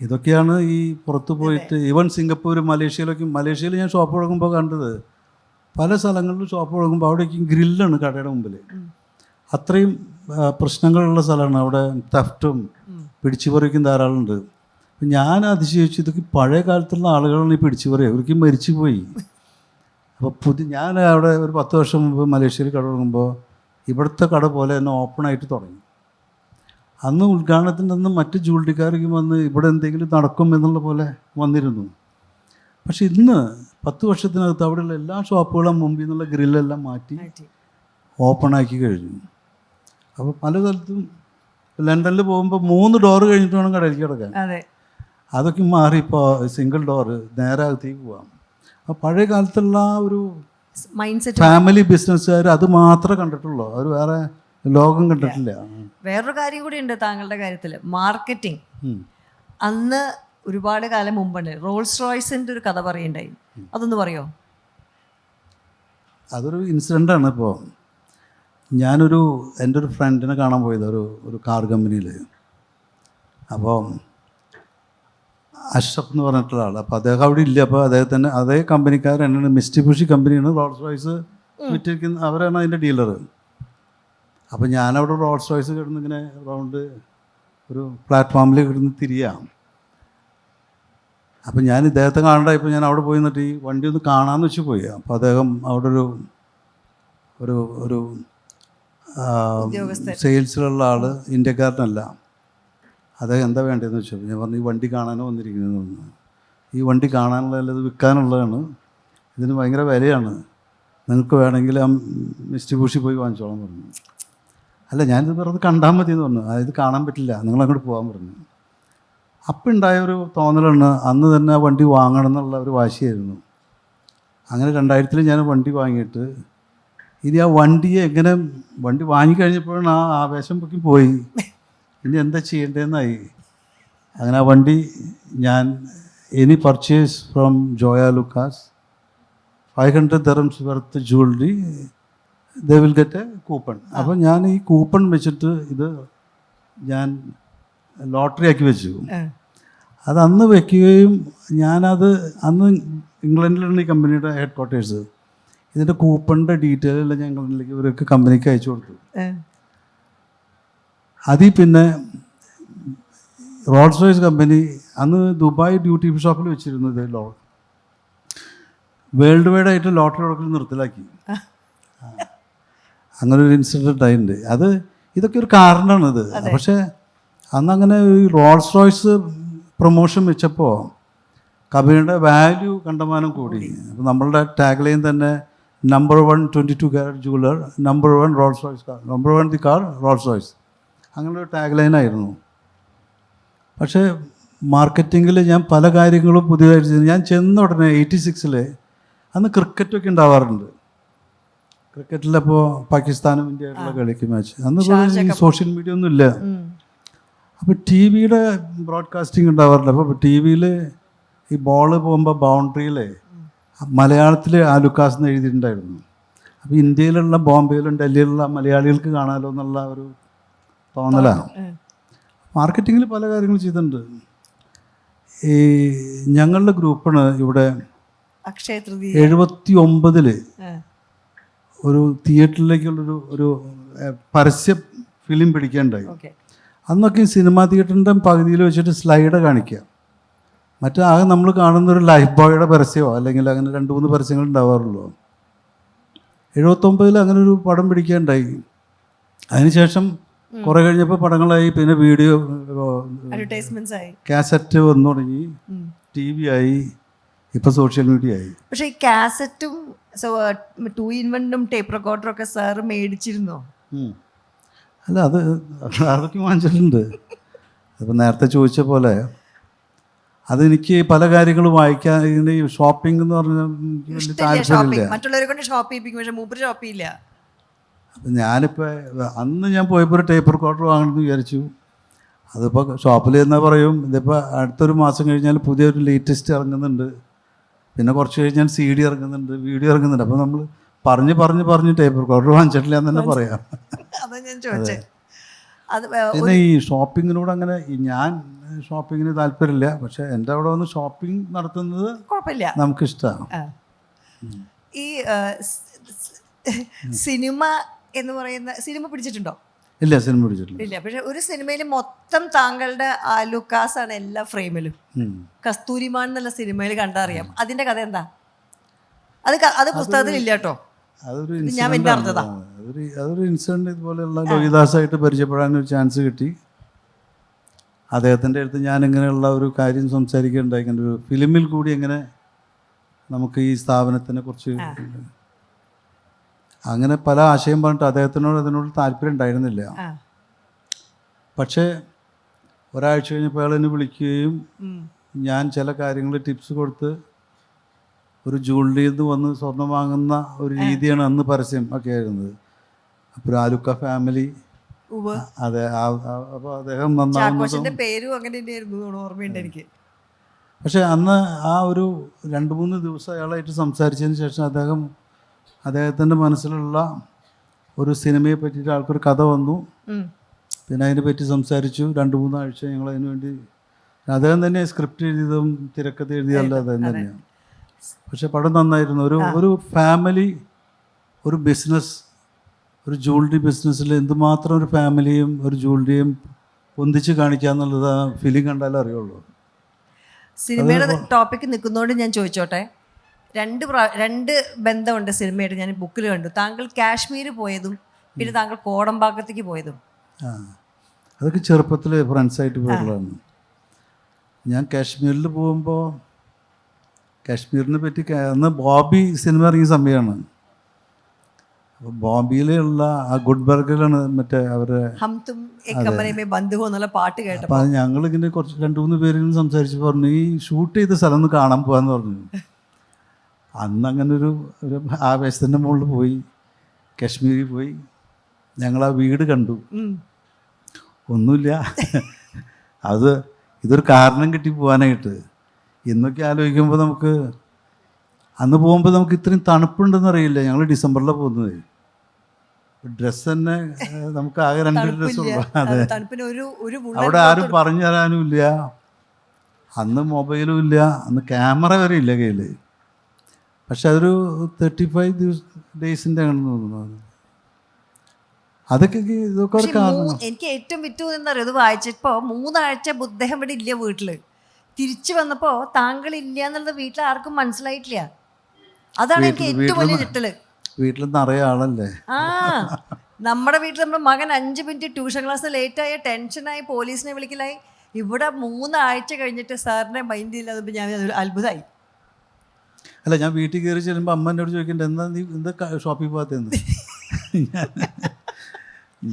ഇതൊക്കെയാണ് ഈ പുറത്ത് പോയിട്ട് ഈവൻ സിംഗപ്പൂർ, മലേഷ്യയിൽ ഞാൻ ഷോപ്പ് തുടങ്ങുമ്പോൾ കണ്ടത്, പല സ്ഥലങ്ങളിലും ഷോപ്പ് തുടങ്ങുമ്പോൾ അവിടേക്കും ഗ്രില്ലാണ് കടയുടെ മുമ്പിൽ. അത്രയും പ്രശ്നങ്ങളുള്ള സ്ഥലമാണ് അവിടെ. തെഫ്റ്റും പിടിച്ചുപറിക്കും ധാരാളമുണ്ട്. അപ്പം ഞാൻ അതിശയിച്ചു, ഇതൊക്കെ പഴയ കാലത്തുള്ള ആളുകളാണ് ഈ പിടിച്ചുപറിയുക, അവർക്ക് മരിച്ചു പോയി. അപ്പോൾ ഞാൻ അവിടെ ഒരു 10 വർഷം മുമ്പ് മലേഷ്യയിൽ കട തുടങ്ങുമ്പോൾ ഇവിടുത്തെ കട പോലെ തന്നെ ഓപ്പണായിട്ട് തുടങ്ങി. അന്ന് ഉദ്ഘാടനത്തിൻ്റെ അന്ന് മറ്റ് ജൂവലറിക്കാർക്ക് വന്ന് ഇവിടെ എന്തെങ്കിലും നടക്കും എന്നുള്ള പോലെ വന്നിരുന്നു. പക്ഷെ ഇന്ന് 10 വർഷത്തിനകത്ത് അവിടെയുള്ള എല്ലാ ഷോപ്പുകളും മുമ്പിൽ നിന്നുള്ള ഗ്രില്ലെല്ലാം മാറ്റി ഓപ്പണാക്കി കഴിഞ്ഞു. അപ്പോൾ പല സ്ഥലത്തും ലണ്ടനിൽ പോകുമ്പോൾ 3 ഡോറ് കഴിഞ്ഞിട്ട് വേണം കടയിലേക്ക് കിടക്കാൻ. അതൊക്കെ മാറി ഇപ്പോൾ സിംഗിൾ ഡോറ് നേരെ അകത്തേക്ക് പോകാം. അപ്പോൾ പഴയ കാലത്തുള്ള ഒരു ഫാമിലി ബിസിനസ്സുകാർ അത് മാത്രമേ കണ്ടിട്ടുള്ളൂ, അവർ വേറെ ലോകം കണ്ടിട്ടില്ല. വേറൊരു കാര്യം കൂടി ഉണ്ട് താങ്കളുടെ കാര്യത്തിൽ, മാർക്കറ്റിംഗ്. അന്ന് ഒരുപാട് കാലം മുമ്പുണ്ട് റോൾസ് റോയ്സിൻ്റെ ഒരു കഥ പറയണ്ടായി, അതൊന്ന് പറയോ? അതൊരു ഇൻസിഡൻ്റാണ്. ഇപ്പോൾ എൻ്റെ ഒരു ഫ്രണ്ടിനെ കാണാൻ പോയത് ഒരു കാർ കമ്പനിയിൽ. അപ്പോൾ അഷ്റഫ് എന്ന് പറഞ്ഞിട്ടുള്ള ആൾ, അപ്പോൾ അദ്ദേഹം അവിടെ ഇല്ല. അപ്പോൾ അദ്ദേഹത്തിൻ്റെ അതേ കമ്പനിക്കാരാണ്, മിസ്റ്റിബുഷി കമ്പനിയാണ് റോൾസ് റോയ്സ് വിറ്റിരിക്കുന്ന, അവരാണ് അതിൻ്റെ ഡീലർ. അപ്പോൾ ഞാനവിടെ റോൾസ് റോയ്സ് കിടന്ന് ഇങ്ങനെ റൗണ്ട് ഒരു പ്ലാറ്റ്ഫോമിൽ കിടന്ന് തിരിയാം. അപ്പോൾ ഞാൻ ഇദ്ദേഹത്തെ കാണണ്ടായപ്പോൾ ഞാൻ അവിടെ പോയി നിന്നിട്ട് ഈ വണ്ടി ഒന്ന് കാണാമെന്ന് വെച്ച് പോയി. അപ്പോൾ അദ്ദേഹം അവിടെ ഒരു സെയിൽസിലുള്ള ആൾ, ഇന്ത്യക്കാരനല്ല. അദ്ദേഹം എന്താ വേണ്ടതെന്ന് വെച്ചു. ഞാൻ പറഞ്ഞു, ഈ വണ്ടി കാണാനോ വന്നിരിക്കുന്നതെന്ന് പറഞ്ഞു. ഈ വണ്ടി കാണാനുള്ളതല്ല, ഇത് വിൽക്കാനുള്ളതാണ്, ഇതിന് ഭയങ്കര വിലയാണ്, നിങ്ങൾക്ക് വേണമെങ്കിൽ ആ മിസ്റ്റിബുഷി പോയി വാങ്ങിച്ചോളാൻ പറഞ്ഞു. അല്ല, ഞാനിത് വെറുതെ കണ്ടാൽ മതി എന്ന് പറഞ്ഞു. ഇത് കാണാൻ പറ്റില്ല, നിങ്ങളങ്ങോട്ട് പോകാൻ പറഞ്ഞു. അപ്പം ഉണ്ടായൊരു തോന്നലാണ്, അന്ന് തന്നെ ആ വണ്ടി വാങ്ങണം എന്നുള്ള ഒരു വാശിയായിരുന്നു. അങ്ങനെ 2000-ൽ ഞാൻ വണ്ടി വാങ്ങിയിട്ട് ഇനി ആ വണ്ടിയെ വണ്ടി വാങ്ങിക്കഴിഞ്ഞപ്പോഴാണ് ആ ആവേശം പൊക്കി പോയി, ഇനി എന്താ ചെയ്യേണ്ടതെന്നായി. അങ്ങനെ ആ വണ്ടി ഞാൻ any purchase from Joyalukkas 500 dirhams worth jewellery they will get a coupon. അപ്പോൾ ഞാൻ ഈ കൂപ്പൺ വെച്ചിട്ട് ഇത് ഞാൻ ലോട്ടറി ആക്കി വെച്ചു. അത് അന്ന് വെക്കുകയും അന്ന് ഇംഗ്ലണ്ടിലാണ് ഈ കമ്പനിയുടെ ഹെഡ് ക്വാർട്ടേഴ്സ്. ഇതിൻ്റെ കൂപ്പണിൻ്റെ ഡീറ്റെയിൽ എല്ലാം ഞാൻ ഇംഗ്ലണ്ടിലേക്ക് ഇവർക്ക് കമ്പനിക്ക് അയച്ചു കൊടുത്തു. അതിൽ പിന്നെ റോൾസ് റോയ്സ് കമ്പനി അന്ന് ദുബായ് ഡ്യൂട്ടി ഷോപ്പിൽ വെച്ചിരുന്നു. ഇത് വേൾഡ് വൈഡ് ആയിട്ട് ലോട്ടറി കൊടുക്കൽ നിർത്തലാക്കി. അങ്ങനെ ഒരു ഇൻസിഡൻറ്റ് ആയിട്ടുണ്ട്. ഇതൊക്കെ ഒരു കാരണമാണിത്. പക്ഷേ അന്നങ്ങനെ ഈ റോൾസ് റോയ്സ് പ്രൊമോഷൻ വെച്ചപ്പോൾ കമ്പനിയുടെ വാല്യൂ കണ്ടമാനം കൂടി. അപ്പോൾ നമ്മളുടെ ടാഗ് ലൈൻ തന്നെ number 1 22 carat jeweller, number 1 Rolls Royce car, number 1 the car Rolls Royce, അങ്ങനെ ഒരു ടാഗ് ലൈനായിരുന്നു. പക്ഷേ മാർക്കറ്റിങ്ങിൽ ഞാൻ പല കാര്യങ്ങളും പുതിയതായിട്ട് ചെയ്തു. ഞാൻ ചെന്ന ഉടനെ 86-ൽ അന്ന് ക്രിക്കറ്റൊക്കെ ഉണ്ടാവാറുണ്ട്. ക്രിക്കറ്റിലപ്പോൾ പാകിസ്ഥാനും ഇന്ത്യയായിട്ടുള്ള കളിക്ക് മാച്ച്. അന്ന് ഈ സോഷ്യൽ മീഡിയ ഒന്നും ഇല്ല. അപ്പോൾ ടി വിയുടെ ബ്രോഡ്കാസ്റ്റിംഗ് ഉണ്ടാവാറുണ്ട്. അപ്പോൾ ടി വിയിൽ ഈ ബോള് പോകുമ്പോൾ ബൗണ്ടറിയിൽ മലയാളത്തിൽ ആലുക്കാസ് എന്ന് എഴുതിയിട്ടുണ്ടായിരുന്നു. അപ്പോൾ ഇന്ത്യയിലുള്ള ബോംബെയിലും ഡൽഹിയിലുള്ള മലയാളികൾക്ക് കാണാമല്ലോ എന്നുള്ള ഒരു തോന്നലാണ്. മാർക്കറ്റിങ്ങിൽ പല കാര്യങ്ങളും ചെയ്തിട്ടുണ്ട്. ഈ ഞങ്ങളുടെ ഗ്രൂപ്പാണ് ഇവിടെ 79-ൽ ഒരു തിയേറ്ററിലേക്കുള്ളൊരു പരസ്യ ഫിലിം പിടിക്കാനുണ്ടായി. അന്നൊക്കെ സിനിമാ തിയേറ്ററിൻ്റെ പകുതിയിൽ വെച്ചിട്ട് സ്ലൈഡ് കാണിക്കുക. ആകെ നമ്മൾ കാണുന്നൊരു ലൈഫ് ബോയുടെ പരസ്യമോ അല്ലെങ്കിൽ അങ്ങനെ 2-3 പരസ്യങ്ങൾ ഉണ്ടാവാറുള്ളൂ. 79-ൽ അങ്ങനെ ഒരു പടം പിടിക്കാനുണ്ടായി. അതിനുശേഷം കുറേ കഴിഞ്ഞപ്പോൾ പടങ്ങളായി, പിന്നെ വീഡിയോ അഡ്വർടൈസ്മെന്റ്സ് ആയി, കാസറ്റ് വന്നു തുടങ്ങി, TV ആയി, ഇപ്പം സോഷ്യൽ മീഡിയ ആയി. പക്ഷെ ഈ കാസറ്റും 2-in-1 ടേപ്പ് റെക്കോർഡറും ഒക്കെ സാറ് മേടിച്ചിരുന്നോ? അല്ല, അതൊക്കെ വാങ്ങിച്ചിട്ടുണ്ട്. അതിപ്പോൾ നേരത്തെ ചോദിച്ച പോലെ അതെനിക്ക് പല കാര്യങ്ങളും വായിക്കാൻ, ഇങ്ങനെ ഷോപ്പിംഗ് എന്ന് പറഞ്ഞാൽ വലിയ താല്പര്യമില്ല. മറ്റുള്ളവരെ കൊണ്ട് ഷോപ്പ് ചെയ്യിപ്പിക്കും, പക്ഷെ മൂപ്പര് ഷോപ്പ് ചെയ്യില്ല. അപ്പം ഞാനിപ്പോൾ അന്ന് ഞാൻ പോയപ്പോൾ ഒരു ടേപ്പ് റെക്കോർഡർ വാങ്ങണമെന്ന് വിചാരിച്ചു. അതിപ്പോൾ ഷോപ്പിൽ എന്നാ പറയും, ഇതിപ്പോൾ അടുത്തൊരു മാസം കഴിഞ്ഞാൽ പുതിയൊരു ലേറ്റസ്റ്റ് ഇറങ്ങുന്നുണ്ട്, പിന്നെ കുറച്ച് കഴിഞ്ഞാൽ CD ഇറങ്ങുന്നുണ്ട്, വീഡിയോ ഇറങ്ങുന്നുണ്ട്. അപ്പോൾ നമ്മൾ പറഞ്ഞ് ടേപ്പ് റെക്കോർഡർ വാങ്ങിച്ചിട്ടില്ല എന്ന് തന്നെ പറയാം. അതാ ഞാൻ ചോദിച്ചത്. പിന്നെ ഈ ഷോപ്പിങ്ങിനോട് അങ്ങനെ ഞാൻ ഷോപ്പിങ്ങിന് താല്പര്യമില്ല, പക്ഷെ എൻ്റെ അവിടെ വന്ന് ഷോപ്പിംഗ് നടത്തുന്നത് കുഴപ്പമില്ല, നമുക്കിഷ്ടമാണ്. ഈ സിനിമ എന്ന് പറയുന്ന സിനിമ പിടിച്ചിട്ടുണ്ടോ? ഇല്ല, സിനിമ പിടിച്ചിട്ടില്ല. ഇല്ല, പക്ഷെ ഒരു സിനിമയിൽ മൊത്തം താങ്കളുടെ ലുക്കാസാണ് എല്ലാ ഫ്രെയിമിലും. കസ്തൂരിമാൻ എന്നുള്ള സിനിമയിൽ കണ്ടറിയാം. അതിന്റെ കഥ എന്താ? അത് പുസ്തകത്തിൽ ഇല്ല കേട്ടോ, അതൊരു ഇൻസിഡന്റ്. ഇതുപോലെയുള്ള ലോഹിദാസായിട്ട് പരിചയപ്പെടാൻ ഒരു ചാൻസ് കിട്ടി. അദ്ദേഹത്തിൻ്റെ അടുത്ത് ഞാൻ ഇങ്ങനെയുള്ള ഒരു കാര്യം സംസാരിക്കുകയുണ്ടായി, ഇങ്ങനെ ഒരു ഫിലിമിൽ കൂടി എങ്ങനെ നമുക്ക് ഈ സ്ഥാപനത്തിനെ കുറിച്ച്, അങ്ങനെ പല ആശയം പറഞ്ഞിട്ട് അതിനോട് താല്പര്യം ഉണ്ടായിരുന്നില്ല. പക്ഷേ ഒരാഴ്ച കഴിഞ്ഞപ്പോൾ അയാൾ എന്നെ വിളിക്കുകയും ഞാൻ ചില കാര്യങ്ങൾ ടിപ്സ് കൊടുത്ത്, ഒരു ജ്വല്ലറിയിൽ നിന്ന് വന്ന് സ്വർണം വാങ്ങുന്ന ഒരു രീതിയാണ് അന്ന് പരസ്യം ഒക്കെ ആയിരുന്നത്. അപ്പോൾ ആലുക്ക ഫാമിലി, അതെ, അപ്പോൾ അദ്ദേഹം പേരും അങ്ങനെ ഓർമ്മയുണ്ട് എനിക്ക്. പക്ഷെ അന്ന് ആ ഒരു 2-3 ദിവസം അയാളായിട്ട് സംസാരിച്ചതിന് ശേഷം അദ്ദേഹത്തിൻ്റെ മനസ്സിലുള്ള ഒരു സിനിമയെ പറ്റിയിട്ട് ആൾക്കൊരു കഥ വന്നു. പിന്നെ അതിനെ പറ്റി സംസാരിച്ചു. 2-3 ആഴ്ച ഞങ്ങൾ അതിന് വേണ്ടി, അദ്ദേഹം തന്നെ സ്ക്രിപ്റ്റ് എഴുതിയതും തിരക്കഥ എഴുതിയല്ല അദ്ദേഹം തന്നെയാണ്. പക്ഷെ പടം നന്നായിരുന്നു. ഒരു ഫാമിലി, ഒരു ബിസിനസ്, ഒരു ജ്വല്ലറി ബിസിനസ്സിൽ എന്തുമാത്രം ഒരു ഫാമിലിയും ഒരു ജ്വല്ലറിയും ഒന്നിച്ച് കാണിക്കുക എന്നുള്ളത് ആ ഫിലിം കണ്ടാലേ അറിയുള്ളൂ. സിനിമയുടെ ടോപ്പിക്ക് നിൽക്കുന്നതുകൊണ്ട് ഞാൻ ചോദിച്ചോട്ടെ, രണ്ട് ബന്ധമുണ്ട് സിനിമയായിട്ട്. ഞാൻ ബുക്കിൽ കണ്ടു, താങ്കൾ കാശ്മീർ പോയതും പിന്നെ താങ്കൾ കോടമ്പാക്കത്തേക്ക് പോയതും. അതൊക്കെ ചെറുപ്പത്തിൽ ഫ്രണ്ട്സായിട്ട് പോയുള്ളതാണ്. ഞാൻ കാശ്മീരിൽ പോകുമ്പോൾ, കാശ്മീരിനെ പറ്റി അന്ന് ബോബി സിനിമ ഇറങ്ങിയ സമയമാണ്. അപ്പോൾ ബോംബെയിലുള്ള ആ ഗുഡ്ബർഗിലാണ് മറ്റേ അവരെ പാട്ട് കേട്ടപ്പോൾ അപ്പോൾ അത് ഞങ്ങളിങ്ങനെ കുറച്ച് 2-3 പേരിങ്ങനെ സംസാരിച്ച് പറഞ്ഞു, ഈ ഷൂട്ട് ചെയ്ത സ്ഥലം ഒന്ന് കാണാൻ പോകാമെന്ന് പറഞ്ഞു. അന്ന് അങ്ങനെ ഒരു ആവേശത്തിൻ്റെ മുകളിൽ പോയി, കാശ്മീരിൽ പോയി. ഞങ്ങൾ ആ വീട് കണ്ടു. ഒന്നുമില്ല, ഇതൊരു കാരണം കിട്ടി പോകാനായിട്ട്. ഇന്നൊക്കെ ആലോചിക്കുമ്പോൾ നമുക്ക്, അന്ന് പോകുമ്പോൾ നമുക്ക് ഇത്രയും തണുപ്പുണ്ടെന്ന് അറിയില്ല. ഞങ്ങൾ ഡിസംബറിലാണ് പോകുന്നത്. ഡ്രസ്സ് തന്നെ നമുക്ക് ആകെ 2 ഡ്രസ്സുള്ളൂ. അതെ, അവിടെ ആരും പറഞ്ഞു തരാനും ഇല്ല. അന്ന് മൊബൈലും ഇല്ല, അന്ന് ക്യാമറ വരെ ഇല്ല കയ്യിൽ. പക്ഷെ അതൊരു 35 ഡേയ്സിൻ്റെ ആണെന്ന് തോന്നുന്നു. അതൊക്കെ ഇതൊക്കെ കാരണം. എനിക്ക് ഏറ്റവും വിറ്റു എന്നറിയോ, ഇത് വായിച്ചപ്പോൾ 3 ആഴ്ച ബുദ്ധം ഇവിടെ ഇല്ല വീട്ടിൽ. തിരിച്ചു വന്നപ്പോൾ താങ്കൾ ഇല്ല എന്നുള്ളത് വീട്ടിൽ ആർക്കും മനസ്സിലായിട്ടില്ല. അതാണ് എനിക്ക് ഏറ്റവും വലിയ ഞെട്ടല്. വീട്ടിൽ നിറയെ ആളല്ലേ. നമ്മുടെ വീട്ടിൽ നമ്മുടെ മകൻ 5 മിനിറ്റ് ട്യൂഷൻ ക്ലാസ് ലേറ്റായ ടെൻഷനായി, പോലീസിനെ വിളിക്കലായി. ഇവിടെ 3 ആഴ്ച കഴിഞ്ഞിട്ട് സാറിനെ മൈൻഡ് ഇല്ലാതെ ഞാൻ അത്ഭുതമായി. അല്ല, ഞാൻ വീട്ടിൽ കയറി ചെല്ലുമ്പോൾ അമ്മ എന്നോട് ചോദിക്കണ്ട, എന്താ ഷോപ്പിൽ പോകാത്തതെന്ന്.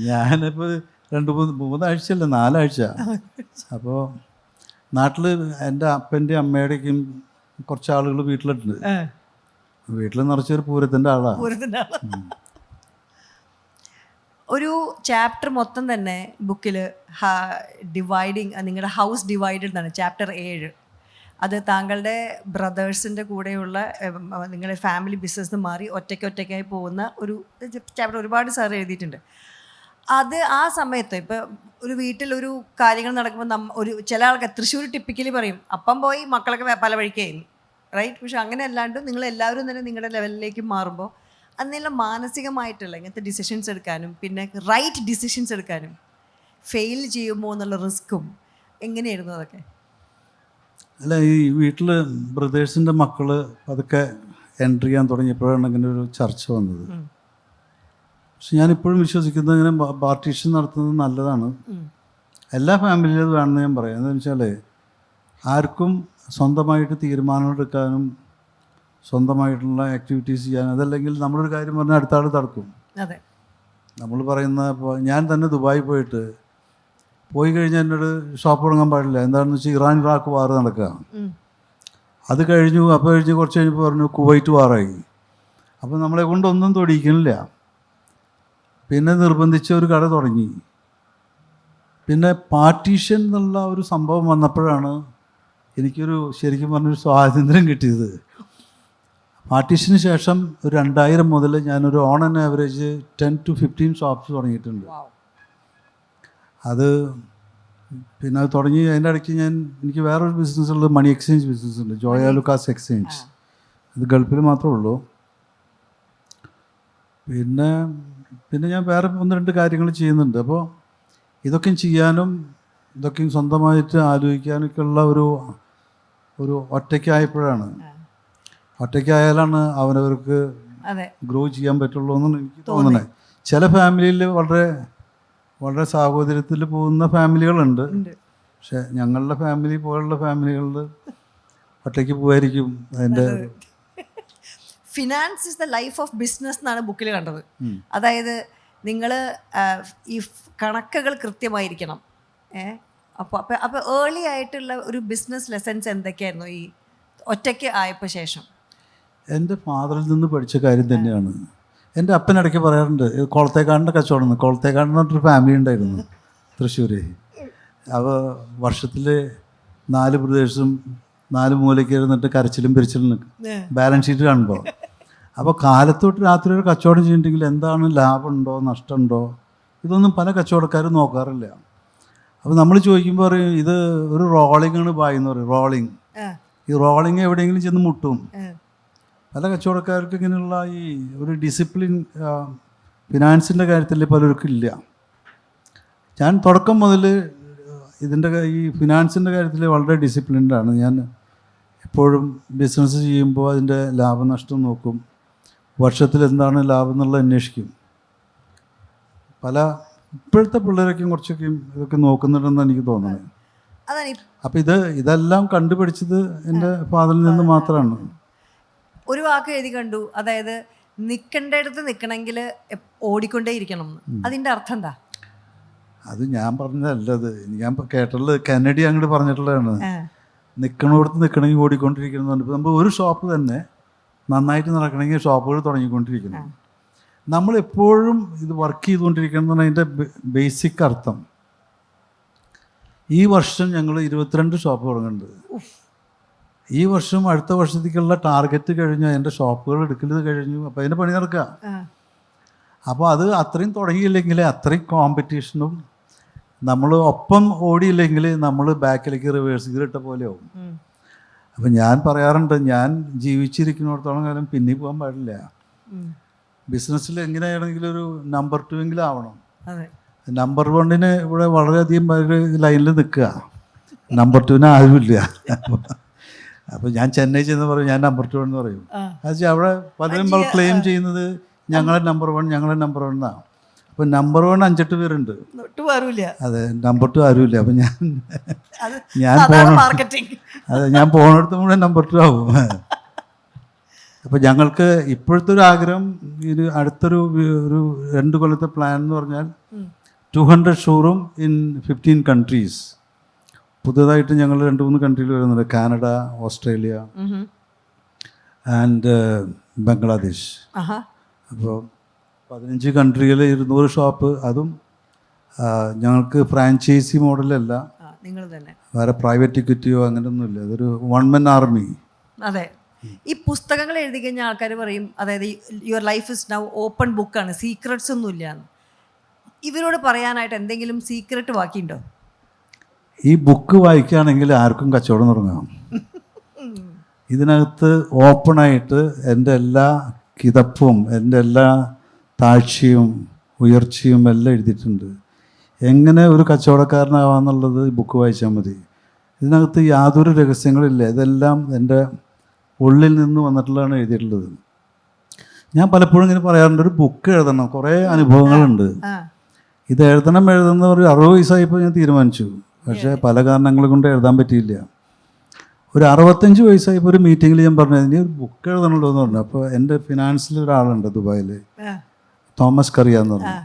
ഞാനിപ്പോൾ 2-3 ആഴ്ചയല്ല, 4 ആഴ്ച. അപ്പോൾ നാട്ടിൽ എൻ്റെ അപ്പൻ്റെയും അമ്മയുടെയും കുറച്ച് ആളുകൾ വീട്ടിലുണ്ട്. വീട്ടിൽ നിറച്ചൊരു പൂരത്തിൻ്റെ ആളാണ്. ഒരു ചാപ്റ്റർ മൊത്തം തന്നെ ബുക്കിൽ ഡിവൈഡിങ്, നിങ്ങളുടെ ഹൗസ് ഡിവൈഡഡ് എന്നാണ് ചാപ്റ്റർ 7. അത് താങ്കളുടെ ബ്രദേഴ്സിൻ്റെ കൂടെയുള്ള നിങ്ങളുടെ ഫാമിലി ബിസിനസ് മാറി ഒറ്റയ്ക്കായി പോകുന്ന ഒരു ചാപ്റ്റർ ഒരുപാട് സാർ എഴുതിയിട്ടുണ്ട്. അത് ആ സമയത്ത് ഇപ്പോൾ ഒരു വീട്ടിലൊരു കാര്യങ്ങൾ നടക്കുമ്പോൾ ചില ആൾക്കാർ തൃശ്ശൂർ ടിപ്പിക്കലി പറയും, അപ്പം പോയി മക്കളൊക്കെ പല വഴിക്കായിരുന്നു, റൈറ്റ്? പക്ഷെ അങ്ങനെ അല്ലാണ്ട് നിങ്ങളെല്ലാവരും തന്നെ നിങ്ങളുടെ ലെവലിലേക്ക് മാറുമ്പോൾ അന്നെല്ലാം മാനസികമായിട്ടുള്ള ഇങ്ങനത്തെ ഡിസിഷൻസ് എടുക്കാനും പിന്നെ റൈറ്റ് ഡിസിഷൻസ് എടുക്കാനും ഫെയിൽ ചെയ്യുമോ എന്നുള്ള റിസ്ക്കും എങ്ങനെയായിരുന്നു അതൊക്കെ? അല്ല, ഈ വീട്ടിൽ ബ്രദേഴ്സിൻ്റെ മക്കൾ അതൊക്കെ എൻട്രി ചെയ്യാൻ തുടങ്ങിയപ്പോഴാണ് ഇങ്ങനെ ഒരു ചർച്ച വന്നത്. പക്ഷെ ഞാനിപ്പോഴും വിശ്വസിക്കുന്നത് ഇങ്ങനെ പാർട്ടീഷൻ നടത്തുന്നത് നല്ലതാണ്. എല്ലാ ഫാമിലിയിലും അത് വേണമെന്ന് ഞാൻ പറയാം. എന്താണെന്ന് വെച്ചാൽ ആർക്കും സ്വന്തമായിട്ട് തീരുമാനമെടുക്കാനും സ്വന്തമായിട്ടുള്ള ആക്ടിവിറ്റീസ് ചെയ്യാനും, അതല്ലെങ്കിൽ നമ്മളൊരു കാര്യം പറഞ്ഞാൽ അടുത്ത ആൾ തടുക്കും. അതെ, നമ്മൾ പറയുന്ന ഇപ്പോൾ ഞാൻ തന്നെ ദുബായി പോയി കഴിഞ്ഞാൽ എന്നോട് ഷോപ്പ് തുടങ്ങാൻ പാടില്ല. എന്താണെന്ന് വെച്ചാൽ ഇറാൻ ഇറാഖ് വാർ നടക്കുക. അത് കഴിഞ്ഞു. അപ്പോൾ കുറച്ച് കഴിഞ്ഞപ്പോൾ പറഞ്ഞു കുവൈറ്റ് വാറായി. അപ്പോൾ നമ്മളെ കൊണ്ടൊന്നും തൊടിയിക്കുന്നില്ല. പിന്നെ നിർബന്ധിച്ച ഒരു കട തുടങ്ങി. പിന്നെ പാർട്ടീഷൻ എന്നുള്ള ഒരു സംഭവം വന്നപ്പോഴാണ് എനിക്കൊരു ശരിക്കും പറഞ്ഞൊരു സ്വാതന്ത്ര്യം കിട്ടിയത്. പാർട്ടീഷന് ശേഷം ഒരു 2000 മുതൽ ഞാനൊരു on and average 10 to 15 shops തുടങ്ങിയിട്ടുണ്ട്. അത് പിന്നെ അത് തുടങ്ങി അതിൻ്റെ ഇടയ്ക്ക് എനിക്ക് വേറൊരു ബിസിനസ് ഉള്ളത് മണി എക്സ്ചേഞ്ച് ബിസിനസ് ഉണ്ട്, ജോയ ലുക്കാസ് എക്സ്ചേഞ്ച്. ഇത് ഗൾഫിൽ മാത്രമേ ഉള്ളൂ. പിന്നെ ഞാൻ വേറെ 1-2 കാര്യങ്ങൾ ചെയ്യുന്നുണ്ട്. അപ്പോൾ ഇതൊക്കെയും ചെയ്യാനും ഇതൊക്കെയും സ്വന്തമായിട്ട് ആലോചിക്കാനൊക്കെ ഉള്ള ഒരു ഒറ്റയ്ക്കായപ്പോഴാണ്, ഒറ്റയ്ക്കായാലാണ് അവനവർക്ക് ഗ്രോ ചെയ്യാൻ പറ്റുള്ളൂ എന്നാണ് എനിക്ക് തോന്നുന്നത്. ചില ഫാമിലിയിൽ വളരെ വളരെ സാഹോദര്യത്തിൽ പോകുന്ന ഫാമിലികളുണ്ട്. പക്ഷെ ഞങ്ങളുടെ ഫാമിലി പോലുള്ള ഫാമിലികളിൽ ഒറ്റയ്ക്ക് പോകായിരിക്കും അതിൻ്റെ. Finance is the life of business എന്നാണ് ബുക്കിൽ കണ്ടത്. അതായത് നിങ്ങൾ ഈ കണക്കുകൾ കൃത്യമായിരിക്കണം. അപ്പോൾ ഏർലി ആയിട്ടുള്ള ഒരു ബിസിനസ് ലെസൺസ് എന്തൊക്കെയായിരുന്നു ഈ ഒറ്റയ്ക്ക് ആയപ്പോൾ ശേഷം? എൻ്റെ ഫാദറിൽ നിന്ന് പഠിച്ച കാര്യം തന്നെയാണ്. എൻ്റെ അപ്പനിടയ്ക്ക് പറയാറുണ്ട്, കുളത്തേക്കാടിൻ്റെ കച്ചവടം. കുളത്തേക്കാട് എന്ന് പറഞ്ഞൊരു ഫാമിലി ഉണ്ടായിരുന്നു തൃശ്ശൂർ. അപ്പോൾ വർഷത്തിൽ 4 ബ്രദേഴ്സും 4 മൂലയ്ക്ക് ഇരുന്നിട്ട് കരച്ചിലും പിരിച്ചിലും നിൽക്കും ബാലൻസ് ഷീറ്റ് കാണുമ്പോൾ. അപ്പോൾ കാലത്തോട്ട് രാത്രി ഒരു കച്ചവടം ചെയ്യുന്നുണ്ടെങ്കിൽ എന്താണ് ലാഭമുണ്ടോ നഷ്ടമുണ്ടോ ഇതൊന്നും പല കച്ചവടക്കാരും നോക്കാറില്ല. അപ്പോൾ നമ്മൾ ചോദിക്കുമ്പോൾ പറയും ഇത് ഒരു റോളിംഗ് ആണ് ബായ് എന്ന് പറയും. റോളിംഗ്, ഈ റോളിംഗ് എവിടെയെങ്കിലും ചെന്ന് മുട്ടും. പല കച്ചവടക്കാർക്ക് ഇങ്ങനെയുള്ള ഈ ഒരു ഡിസിപ്ലിൻ ഫിനാൻസിൻ്റെ കാര്യത്തിൽ പലർക്കും ഇല്ല. ഞാൻ തുടക്കം മുതൽ ഈ ഫിനാൻസിൻ്റെ കാര്യത്തിൽ വളരെ ഡിസിപ്ലിൻഡാണ്. ഞാൻ എപ്പോഴും ബിസിനസ് ചെയ്യുമ്പോൾ അതിൻ്റെ ലാഭനഷ്ടം നോക്കും, വർഷത്തിൽ എന്താണ് ലാഭം എന്നുള്ളത് അന്വേഷിക്കും. ഇപ്പോഴത്തെ പിള്ളേരൊക്കെ കുറച്ചൊക്കെ ഇതൊക്കെ നോക്കുന്നുണ്ടെന്ന് എനിക്ക് തോന്നുന്നത്. അപ്പം ഇതെല്ലാം കണ്ടുപിടിച്ചത് എൻ്റെ ഫാദറിൽ നിന്ന് മാത്രമാണ്. ഒരു വാക്ക് എഴുതി കണ്ടു, അതായത് നിൽക്കേണ്ടടുത്ത് നിൽക്കണമെങ്കിൽ ഓടിക്കൊണ്ടേ ഇരിക്കണം. അതിൻ്റെ അർത്ഥം എന്താ? അത് ഞാൻ പറഞ്ഞതല്ല, അത് ഞാൻ കേട്ടുള്ളത് കെന്നഡി അങ്ങോട്ട് പറഞ്ഞിട്ടുള്ളതാണ്. നിൽക്കണോടത്ത് നിൽക്കണമെങ്കിൽ ഓടിക്കൊണ്ടിരിക്കണം. ഇപ്പോൾ നമ്മൾ ഒരു ഷോപ്പ് തന്നെ നന്നായിട്ട് നടക്കണമെങ്കിൽ ഷോപ്പുകൾ തുടങ്ങിക്കൊണ്ടിരിക്കണം. നമ്മളെപ്പോഴും ഇത് വർക്ക് ചെയ്തുകൊണ്ടിരിക്കണം എന്നാണ് അതിൻ്റെ ബേസിക് അർത്ഥം. ഈ വർഷം ഞങ്ങൾ 22 ഷോപ്പ് തുടങ്ങുന്നുണ്ട്. ഈ വർഷം അടുത്ത വർഷത്തേക്കുള്ള ടാർഗറ്റ് കഴിഞ്ഞു, എൻ്റെ ഷോപ്പുകൾ എടുക്കൽ കഴിഞ്ഞു. അപ്പോൾ അതിൻ്റെ പണി നടക്കുക. അപ്പോൾ അത് അത്രയും തുടങ്ങിയില്ലെങ്കിൽ അത്രയും കോമ്പറ്റീഷനും നമ്മൾ ഒപ്പം ഓടിയില്ലെങ്കിൽ നമ്മൾ ബാക്കിലേക്ക് റിവേഴ്സ് ഗിയർ ഇട്ട പോലെ ആവും. അപ്പം ഞാൻ പറയാറുണ്ട്, ഞാൻ ജീവിച്ചിരിക്കുന്നിടത്തോളം കാലം പിന്നെ പോകാൻ പാടില്ല. ബിസിനസ്സിൽ എങ്ങനെയാണെങ്കിലും ഒരു നമ്പർ 2 എങ്കിലും ആവണം. നമ്പർ 1 ഇവിടെ വളരെയധികം പേര് ലൈനിൽ നിൽക്കുക, നമ്പർ 2 ആരുമില്ല. അപ്പോൾ ഞാൻ ചെന്നൈ ചെന്ന് പറയും ഞാൻ നമ്പർ 2 എന്ന് പറയും. അത് അവിടെ പലരും ക്ലെയിം ചെയ്യുന്നത് ഞങ്ങളെ നമ്പർ 1 ഞങ്ങളെ നമ്പർ 1 എന്നാണ്. അപ്പോൾ നമ്പർ 1 5-8 പേരുണ്ട്, അതെ നമ്പർ 2 ആരുമില്ല. അപ്പം ഞാൻ പോകണിടത്തും കൂടെ നമ്പർ 2 ആവും. അപ്പോൾ ഞങ്ങൾക്ക് ഇപ്പോഴത്തെ ഒരു ആഗ്രഹം, ഇത് അടുത്തൊരു 2 കൊല്ലത്തെ പ്ലാൻ എന്ന് പറഞ്ഞാൽ 200 ഷോറൂം ഇൻ 15 കൺട്രീസ്. പുതുതായിട്ട് ഞങ്ങൾ 2-3 കൺട്രിയിൽ വരുന്നുണ്ട്, കാനഡ, ഓസ്ട്രേലിയ ആൻഡ് ബംഗ്ലാദേശ്. അപ്പോൾ 15 കൺട്രിയിൽ 200 ഷോപ്പ്. അതും ഞങ്ങൾക്ക് ഫ്രാഞ്ചൈസി മോഡലല്ല, വേറെ പ്രൈവറ്റ് ഇക്വിറ്റിയോ അങ്ങനെയൊന്നുമില്ല. അതൊരു 1 man ആർമി. അതെ, ഈ പുസ്തകങ്ങൾ എഴുതി കഴിഞ്ഞാൽ ആൾക്കാർ പറയും, അതായത് your life is now open ബുക്കാണ്, സീക്രട്സ് ഒന്നും ഇല്ല. ഇവരോട് പറയാനായിട്ട് എന്തെങ്കിലും സീക്രട്ട് ബാക്കിയുണ്ടോ? ഈ ബുക്ക് വായിക്കുകയാണെങ്കിൽ ആർക്കും കച്ചവടം തുടങ്ങാം. ഇതിനകത്ത് ഓപ്പണായിട്ട് എൻ്റെ എല്ലാ കിതപ്പും എൻ്റെ എല്ലാ താഴ്ചയും ഉയർച്ചയും എല്ലാം എഴുതിയിട്ടുണ്ട്. എങ്ങനെ ഒരു കച്ചവടക്കാരനാവാന്നുള്ളത് ഈ ബുക്ക് വായിച്ചാൽ മതി. ഇതിനകത്ത് യാതൊരു രഹസ്യങ്ങളില്ല, ഇതെല്ലാം എൻ്റെ ഉള്ളിൽ നിന്ന് വന്നിട്ടുള്ളതാണ് എഴുതിയിട്ടുള്ളത്. ഞാൻ പലപ്പോഴും ഇങ്ങനെ പറയാറുണ്ട്, ഒരു ബുക്ക് എഴുതണം, കുറേ അനുഭവങ്ങളുണ്ട്. ഇത് എഴുതുന്ന ഒരു 60 വയസ്സായപ്പോൾ ഞാൻ തീരുമാനിച്ചു. പക്ഷേ പല കാരണങ്ങൾ കൊണ്ട് എഴുതാൻ പറ്റിയില്ല. ഒരു 65 വയസ്സായപ്പോൾ ഒരു മീറ്റിങ്ങിൽ ഞാൻ പറഞ്ഞു, ഇനി ഒരു ബുക്ക് എഴുതണമല്ലോ എന്ന് പറഞ്ഞു. അപ്പോൾ എൻ്റെ ഫിനാൻസിൽ ഒരാളുണ്ട് ദുബായിൽ, തോമസ് കറിയ എന്ന് പറഞ്ഞു.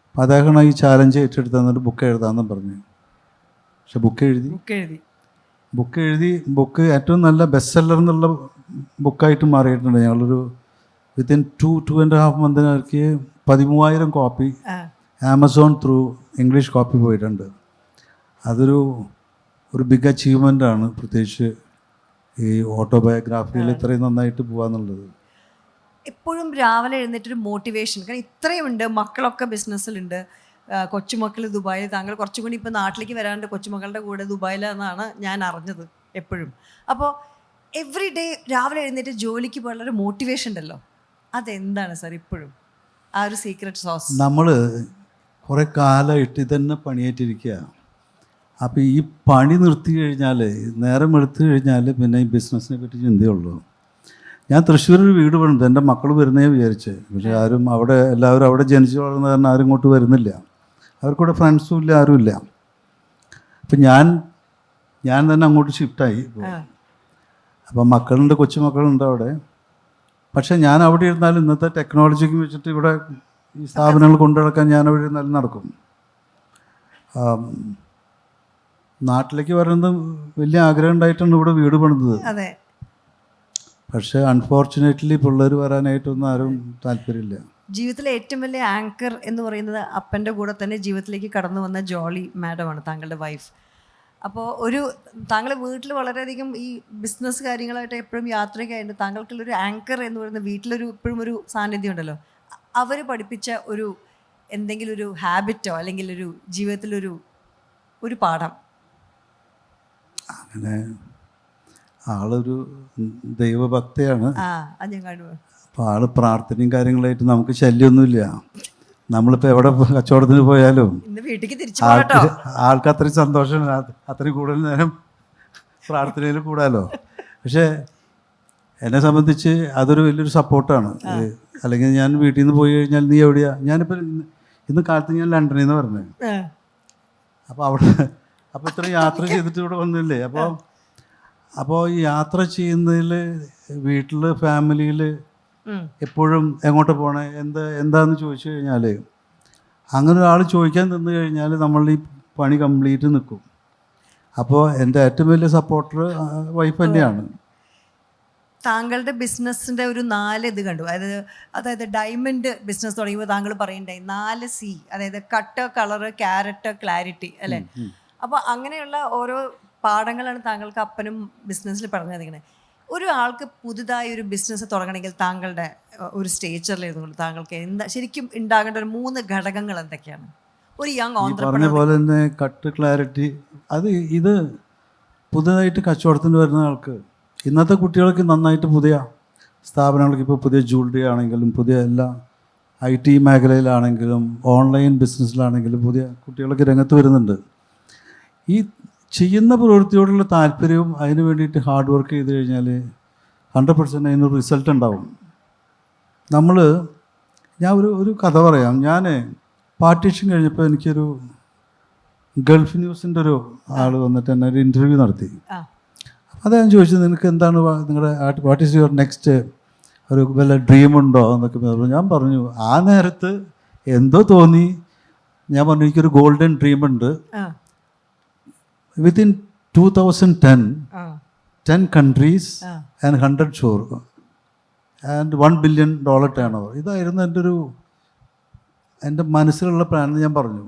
അപ്പോൾ അദ്ദേഹമാണ് ഈ ചാലഞ്ച് ഏറ്റെടുത്തന്നിട്ട് ബുക്ക് എഴുതാമെന്ന് പറഞ്ഞു. പക്ഷെ ബുക്ക് എഴുതി ഏറ്റവും നല്ല ബെസ്റ്റ് സെല്ലർ എന്നുള്ള ബുക്കായിട്ട് മാറിയിട്ടുണ്ട്. ഞങ്ങളൊരു within 2.5 മന്തിനിടയ്ക്ക് 13,000 copy Amazon through English copy പോയിട്ടുണ്ട്. അതൊരു ബിഗ് അച്ചീവ്മെൻ്റാണ്, പ്രത്യേകിച്ച് ഈ ഓട്ടോബയോഗ്രാഫിയിൽ ഇത്രയും നന്നായിട്ട് പോകാന്നുള്ളത്. എപ്പോഴും രാവിലെ എഴുന്നേറ്റൊരു മോട്ടിവേഷൻ, കാരണം ഇത്രയുമുണ്ട്, മക്കളൊക്കെ ബിസിനസ്സിലുണ്ട്, കൊച്ചുമക്കൾ ദുബായിൽ, താങ്കൾ കുറച്ചും കൂടി ഇപ്പോൾ നാട്ടിലേക്ക് വരാണ്ട് കൊച്ചുമക്കളുടെ കൂടെ ദുബായിലാണെന്നാണ് ഞാൻ അറിഞ്ഞത് എപ്പോഴും. അപ്പോൾ എവറി ഡേ രാവിലെ എഴുന്നേറ്റ് ജോലിക്ക് പോകാനുള്ളൊരു മോട്ടിവേഷൻ ഉണ്ടല്ലോ, അതെന്താണ് സാർ ഇപ്പോഴും ആ ഒരു സീക്രട്ട് സോസ്? നമ്മൾ കുറേ കാലമായിട്ട് ഇതന്നെ പണിയായിട്ടിരിക്കുക. അപ്പോൾ ഈ പണി നിർത്തി കഴിഞ്ഞാൽ, നേരം എടുത്തു കഴിഞ്ഞാൽ പിന്നെ ഈ ബിസിനസ്സിനെ പറ്റി ചിന്തയുള്ളൂ. ഞാൻ തൃശ്ശൂരൊരു വീട് പണിത്, എൻ്റെ മക്കൾ വരുന്നേ വിചാരിച്ച്. പക്ഷേ എല്ലാവരും അവിടെ ജനിച്ചു വളർന്ന കാരണം ആരും ഇങ്ങോട്ട് വരുന്നില്ല. അവർക്കൂടെ ഫ്രണ്ട്സും ഇല്ല, ആരുമില്ല. അപ്പം ഞാൻ തന്നെ അങ്ങോട്ട് ഷിഫ്റ്റായി. അപ്പം മക്കളുണ്ട്, കൊച്ചുമക്കളുണ്ട് അവിടെ. പക്ഷേ ഞാൻ അവിടെ ഇരുന്നാലും ഇന്നത്തെ ടെക്നോളജിക്ക് വെച്ചിട്ട് ഇവിടെ ഈ സ്ഥാപനങ്ങൾ കൊണ്ടു നടക്കാൻ ഞാൻ അവിടെ ഇരുന്നാലും നടക്കും. നാട്ടിലേക്ക് വരുന്നത് വലിയ ആഗ്രഹം ഉണ്ടായിട്ടാണ് ഇവിടെ വീട് പണിതത്. പക്ഷേ അൺഫോർച്ചുനേറ്റ്ലി പിള്ളേർ വരാനായിട്ടൊന്നും ആരും താല്പര്യമില്ല. ജീവിതത്തിലെ ഏറ്റവും വലിയ ആങ്കർ എന്ന് പറയുന്നത് അപ്പൻ്റെ കൂടെ തന്നെ ജീവിതത്തിലേക്ക് കടന്നു വന്ന ജോളി മാഡമാണ്, താങ്കളുടെ വൈഫ്. അപ്പോൾ താങ്കളുടെ വീട്ടിൽ വളരെയധികം ഈ ബിസിനസ് കാര്യങ്ങളായിട്ട് എപ്പോഴും യാത്രയ്ക്കായിട്ട് താങ്കൾക്കുള്ളൊരു ആങ്കർ എന്ന് പറയുന്നത് വീട്ടിലൊരു എപ്പോഴും ഒരു സാന്നിധ്യം ഉണ്ടല്ലോ. അവർ പഠിപ്പിച്ച എന്തെങ്കിലും ഒരു ഹാബിറ്റോ അല്ലെങ്കിൽ ഒരു ജീവിതത്തിലൊരു പാഠം? അങ്ങനെ ആളൊരു ദൈവഭക്തയാണ്. അപ്പോൾ ആള് പ്രാർത്ഥനയും കാര്യങ്ങളായിട്ട് നമുക്ക് ശല്യമൊന്നുമില്ല. നമ്മളിപ്പോൾ എവിടെ കച്ചവടത്തിന് പോയാലും ആൾക്ക് അത്രയും സന്തോഷമാണ്, അത്രയും കൂടുതൽ നേരം പ്രാർത്ഥനയിൽ കൂടാലോ. പക്ഷേ എന്നെ സംബന്ധിച്ച് അതൊരു വലിയൊരു സപ്പോർട്ടാണ്. അല്ലെങ്കിൽ ഞാൻ വീട്ടിൽ നിന്ന് പോയി കഴിഞ്ഞാൽ നീ എവിടെയാ, ഞാനിപ്പോൾ ഇന്ന് കാലത്ത് ഞാൻ ലണ്ടനിൽ നിന്ന് പറഞ്ഞത്. അപ്പോൾ ഇത്രയും യാത്ര ചെയ്തിട്ട് ഇവിടെ വന്നില്ലേ. അപ്പോൾ ഈ യാത്ര ചെയ്യുന്നതിൽ വീട്ടിൽ ഫാമിലിയിൽ എപ്പോഴും എങ്ങോട്ട് പോകണേ എന്താന്ന് ചോദിച്ചു കഴിഞ്ഞാൽ, അങ്ങനെ ഒരാൾ ചോദിക്കാൻ തന്നു കഴിഞ്ഞാൽ നമ്മൾ ഈ പണി കംപ്ലീറ്റ് നിൽക്കും. അപ്പോൾ എൻ്റെ ഏറ്റവും വലിയ സപ്പോർട്ടർ വൈഫ് തന്നെയാണ്. താങ്കളുടെ ബിസിനസ്സിൻ്റെ ഒരു 4 ഇത് കണ്ടു. അതായത് ഡയമണ്ട് ബിസിനസ് തുടങ്ങിയപ്പോൾ താങ്കൾ പറയണ്ടായി 4 C, അതായത് കട്ട്, കളറ്, ക്യാരറ്റ്, ക്ലാരിറ്റി, അല്ലേ? അപ്പോൾ അങ്ങനെയുള്ള ഓരോ പാഠങ്ങളാണ് താങ്കൾക്ക് അപ്പനും ബിസിനസ്സിൽ പറഞ്ഞു തന്നിരിക്കുന്നത്. ഒരു ആൾക്ക് പുതുതായി ഒരു ബിസിനസ് തുടങ്ങണമെങ്കിൽ താങ്കളുടെ ഒരു സ്റ്റേച്ചറിലിരുന്നുകൊണ്ട് താങ്കൾക്ക് ശരിക്കും ഉണ്ടാകേണ്ട ഒരു 3 ഘടകങ്ങൾ എന്തൊക്കെയാണ്? ഒരു യങ് ഓൺട്രപ്രണർ പറഞ്ഞ പോലെ തന്നെ കട്ട്, ക്ലാരിറ്റി, ഇത് പുതുതായിട്ട് കച്ചവടത്തിന് വരുന്ന ആൾക്ക്, ഇന്നത്തെ കുട്ടികൾക്ക് നന്നായിട്ട് പുതിയ സ്ഥാപനങ്ങൾക്ക്, ഇപ്പോൾ പുതിയ ജ്വല്ലറി ആണെങ്കിലും പുതിയ എല്ലാ IT മേഖലയിലാണെങ്കിലും ഓൺലൈൻ ബിസിനസ്സിലാണെങ്കിലും പുതിയ കുട്ടികളൊക്കെ രംഗത്ത് വരുന്നുണ്ട്. ഈ ചെയ്യുന്ന പ്രവൃത്തിയോടുള്ള താല്പര്യവും അതിന് വേണ്ടിയിട്ട് ഹാർഡ് വർക്ക് ചെയ്ത് കഴിഞ്ഞാൽ 100% അതിനൊരു റിസൾട്ട് ഉണ്ടാവും. ഞാൻ ഒരു കഥ പറയാം. ഞാൻ പാർട്ടീഷൻ കഴിഞ്ഞപ്പോൾ എനിക്കൊരു ഗൾഫ് ന്യൂസിൻ്റെ ഒരു ആൾ വന്നിട്ട് എന്നെ ഒരു ഇൻ്റർവ്യൂ നടത്തി. അപ്പോൾ ഞാൻ ചോദിച്ചത്, നിനക്ക് എന്താണ് നിങ്ങളുടെ വാട്ട് ഈസ് യുവർ നെക്സ്റ്റ് ഒരു വല്ല ഡ്രീമുണ്ടോ എന്നൊക്കെ പറഞ്ഞു. ഞാൻ പറഞ്ഞു, ആ നേരത്ത് എന്തോ തോന്നി. ഞാൻ പറഞ്ഞു, എനിക്കൊരു golden ഡ്രീമുണ്ട്. Within 2010, 10 countries and 100 shore and $1 billion turnover. ഇതായിരുന്നു എൻ്റെ മനസ്സിലുള്ള പ്ലാൻ ഞാൻ പറഞ്ഞു.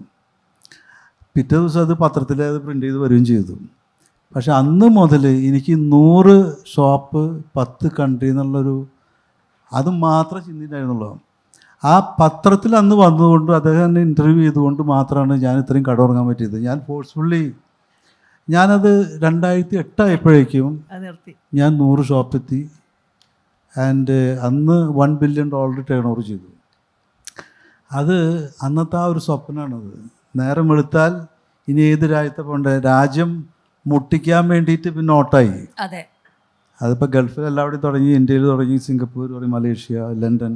പിറ്റേ ദിവസം അത് പത്രത്തിൽ പ്രിൻ്റ് ചെയ്ത് വരികയും ചെയ്തു. പക്ഷെ അന്ന് മുതൽ എനിക്ക് 100 ഷോപ്പ് 10 കൺട്രി എന്നുള്ളൊരു അത് മാത്രമേ ചിന്തയുണ്ടായിരുന്നുള്ളൂ. ആ പത്രത്തിൽ അന്ന് വന്നതുകൊണ്ട് അദ്ദേഹം എന്നെ ഇൻ്റർവ്യൂ ചെയ്തുകൊണ്ട് മാത്രമാണ് ഞാൻ ഇത്രയും കട തുടങ്ങാൻ പറ്റിയത്. ഞാൻ ഫോഴ്സ്ഫുള്ളി ഞാനത് 2008 ആയപ്പോഴേക്കും ഞാൻ 100 ഷോപ്പെത്തി. ആൻഡ് അന്ന് $1 billion ടേൺ ഓവർ ചെയ്തു. അത് അന്നത്തെ ആ ഒരു സ്വപ്നമാണത്. നേരം വെളുത്താൽ ഇനി ഏത് രാജ്യത്തെ പോകണ്ടേ, രാജ്യം മുട്ടിക്കാൻ വേണ്ടിയിട്ട് പിന്നെ ഓട്ടായി. അതിപ്പോൾ ഗൾഫിൽ എല്ലാവിടെയും തുടങ്ങി, ഇന്ത്യയിൽ തുടങ്ങി, സിംഗപ്പൂർ തുടങ്ങി, മലേഷ്യ, ലണ്ടൻ,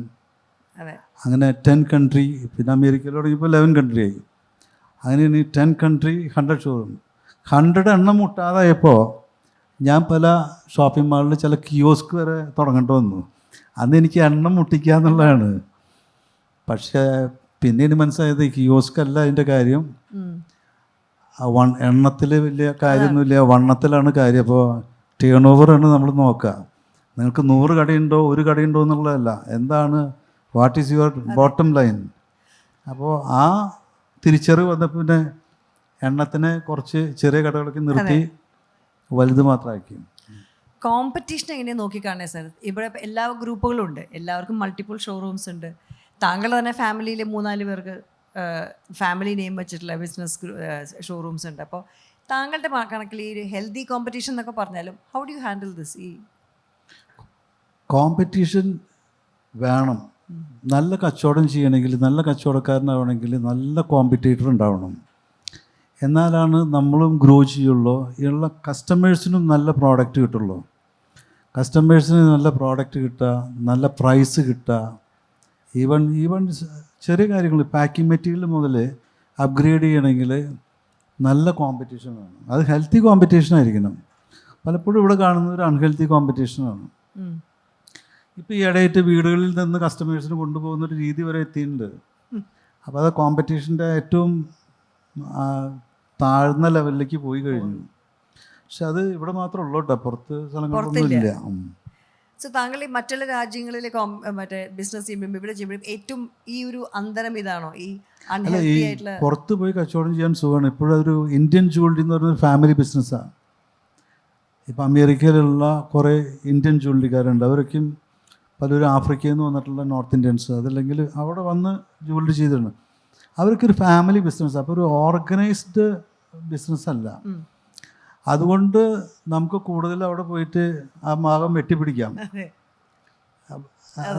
അതെ. അങ്ങനെ 10 കൺട്രി, പിന്നെ അമേരിക്കയിൽ തുടങ്ങിയപ്പോൾ 11 കൺട്രി ആയി. അങ്ങനെ ഇനി 10 കൺട്രി 100 ഷോറൂം. 100 എണ്ണം മുട്ടാതായപ്പോൾ ഞാൻ പല ഷോപ്പിംഗ് മാളിൽ ചില കിയോസ്ക് വരെ തുടങ്ങേണ്ടി വന്നു. അന്ന് എനിക്ക് എണ്ണം മുട്ടിക്കുക എന്നുള്ളതാണ്. പക്ഷേ പിന്നീട് മനസ്സിലായത് ഈ കിയോസ്ക് അല്ല അതിൻ്റെ കാര്യം. എണ്ണത്തിൽ വലിയ കാര്യമൊന്നുമില്ല, വണ്ണത്തിലാണ് കാര്യം. അപ്പോൾ ടേൺ ഓവറാണ് നമ്മൾ നോക്കുക. നിങ്ങൾക്ക് 100 കടയുണ്ടോ 1 കടയുണ്ടോ എന്നുള്ളതല്ല, എന്താണ് what is your bottom line. അപ്പോൾ ആ തിരിച്ചറിവ് വന്നപ്പോൾ പിന്നെ എണ്ണത്തിനെ കുറച്ച് ചെറിയ കടകളൊക്കെ നിർത്തി വലുത് മാത്രമാക്കി. കോമ്പറ്റീഷൻ എങ്ങനെയാണ് നോക്കിക്കാണേ സാർ? ഇവിടെ എല്ലാ ഗ്രൂപ്പുകളും ഉണ്ട്, എല്ലാവർക്കും മൾട്ടിപ്പിൾ ഷോറൂംസ് ഉണ്ട്. താങ്കൾ തന്നെ ഫാമിലിയിൽ 3-4 പേർക്ക് ഫാമിലി നെയിം വെച്ചിട്ടുള്ള ബിസിനസ് ഷോറൂംസ് ഉണ്ട്. അപ്പോൾ താങ്കളുടെ കണക്കിൽ ഈ ഹെൽത്തി കോമ്പറ്റീഷൻ എന്നൊക്കെ പറഞ്ഞാലും how do you handle this? ഈ കോമ്പറ്റീഷൻ വേണം. നല്ല കച്ചവടം ചെയ്യണമെങ്കിൽ, നല്ല കച്ചവടക്കാരനാവണമെങ്കിൽ നല്ല കോമ്പറ്റീറ്റർ ഉണ്ടാവണം. എന്നാലാണ് നമ്മളും ഗ്രോ ചെയ്യുള്ളൂ. ഉള്ള കസ്റ്റമേഴ്സിനും നല്ല പ്രോഡക്റ്റ് കിട്ടുള്ളൂ. കസ്റ്റമേഴ്സിന് നല്ല പ്രോഡക്റ്റ് കിട്ടുക, നല്ല പ്രൈസ് കിട്ടുക. ഈവൻ ചെറിയ കാര്യങ്ങൾ, പാക്കിംഗ് മെറ്റീരിയൽ മുതൽ അപ്ഗ്രേഡ് ചെയ്യണമെങ്കിൽ നല്ല കോമ്പറ്റീഷൻ വേണം. അത് ഹെൽത്തി കോമ്പറ്റീഷൻ ആയിരിക്കണം. പലപ്പോഴും ഇവിടെ കാണുന്നത് ഒരു അൺഹെൽത്തി കോമ്പറ്റീഷനാണ്. ഇപ്പോൾ ഈ ഇടയായിട്ട് വീടുകളിൽ നിന്ന് കസ്റ്റമേഴ്സിന് കൊണ്ടുപോകുന്നൊരു രീതി വരെ എത്തിയിട്ടുണ്ട്. അപ്പോൾ അത് കോമ്പറ്റീഷൻ്റെ ഏറ്റവും താഴ്ന്ന ലെവലിലേക്ക് പോയി കഴിഞ്ഞു. പക്ഷെ അത് ഇവിടെ മാത്രമേ ഉള്ളൂ കേട്ടോ, പുറത്ത് സ്ഥലങ്ങളിലൊന്നും ഇല്ല. സോ താങ്കൾ ഈ മറ്റുള്ള രാജ്യങ്ങളിലെ മറ്റേ ബിസിനസ് ചെയ്യുമ്പോൾ ഇവിടെ ചെയ്യുമ്പോഴും ഏറ്റവും ഈ ഒരു അന്തരം ഇതാണോ? ഈ അൺഹെൽത്തി ആയിട്ടുള്ള പുറത്ത് പോയി കച്ചവടം ചെയ്യാൻ സുഖമാണ്. ഇപ്പോഴും ഒരു ഇന്ത്യൻ ജ്വല്ലറി എന്ന് പറയുന്നത് ഫാമിലി ബിസിനസ്സാണ്. ഇപ്പം അമേരിക്കയിലുള്ള കുറേ ഇന്ത്യൻ ജ്വല്ലറിക്കാരുണ്ട്. അവരൊക്കെയും പലരും ആഫ്രിക്കയിൽ നിന്ന് വന്നിട്ടുള്ള നോർത്ത് ഇന്ത്യൻസ്, അതല്ലെങ്കിൽ അവിടെ വന്ന് ജോലി ചെയ്തിട്ടുണ്ട്. അവർക്കൊരു ഫാമിലി ബിസിനസ്, അപ്പോൾ ഒരു ഓർഗനൈസ്ഡ് ബിസിനസ്സല്ല. അതുകൊണ്ട് നമുക്ക് കൂടുതൽ അവിടെ പോയിട്ട് ആ ഭാഗം വെട്ടിപ്പിടിക്കാം.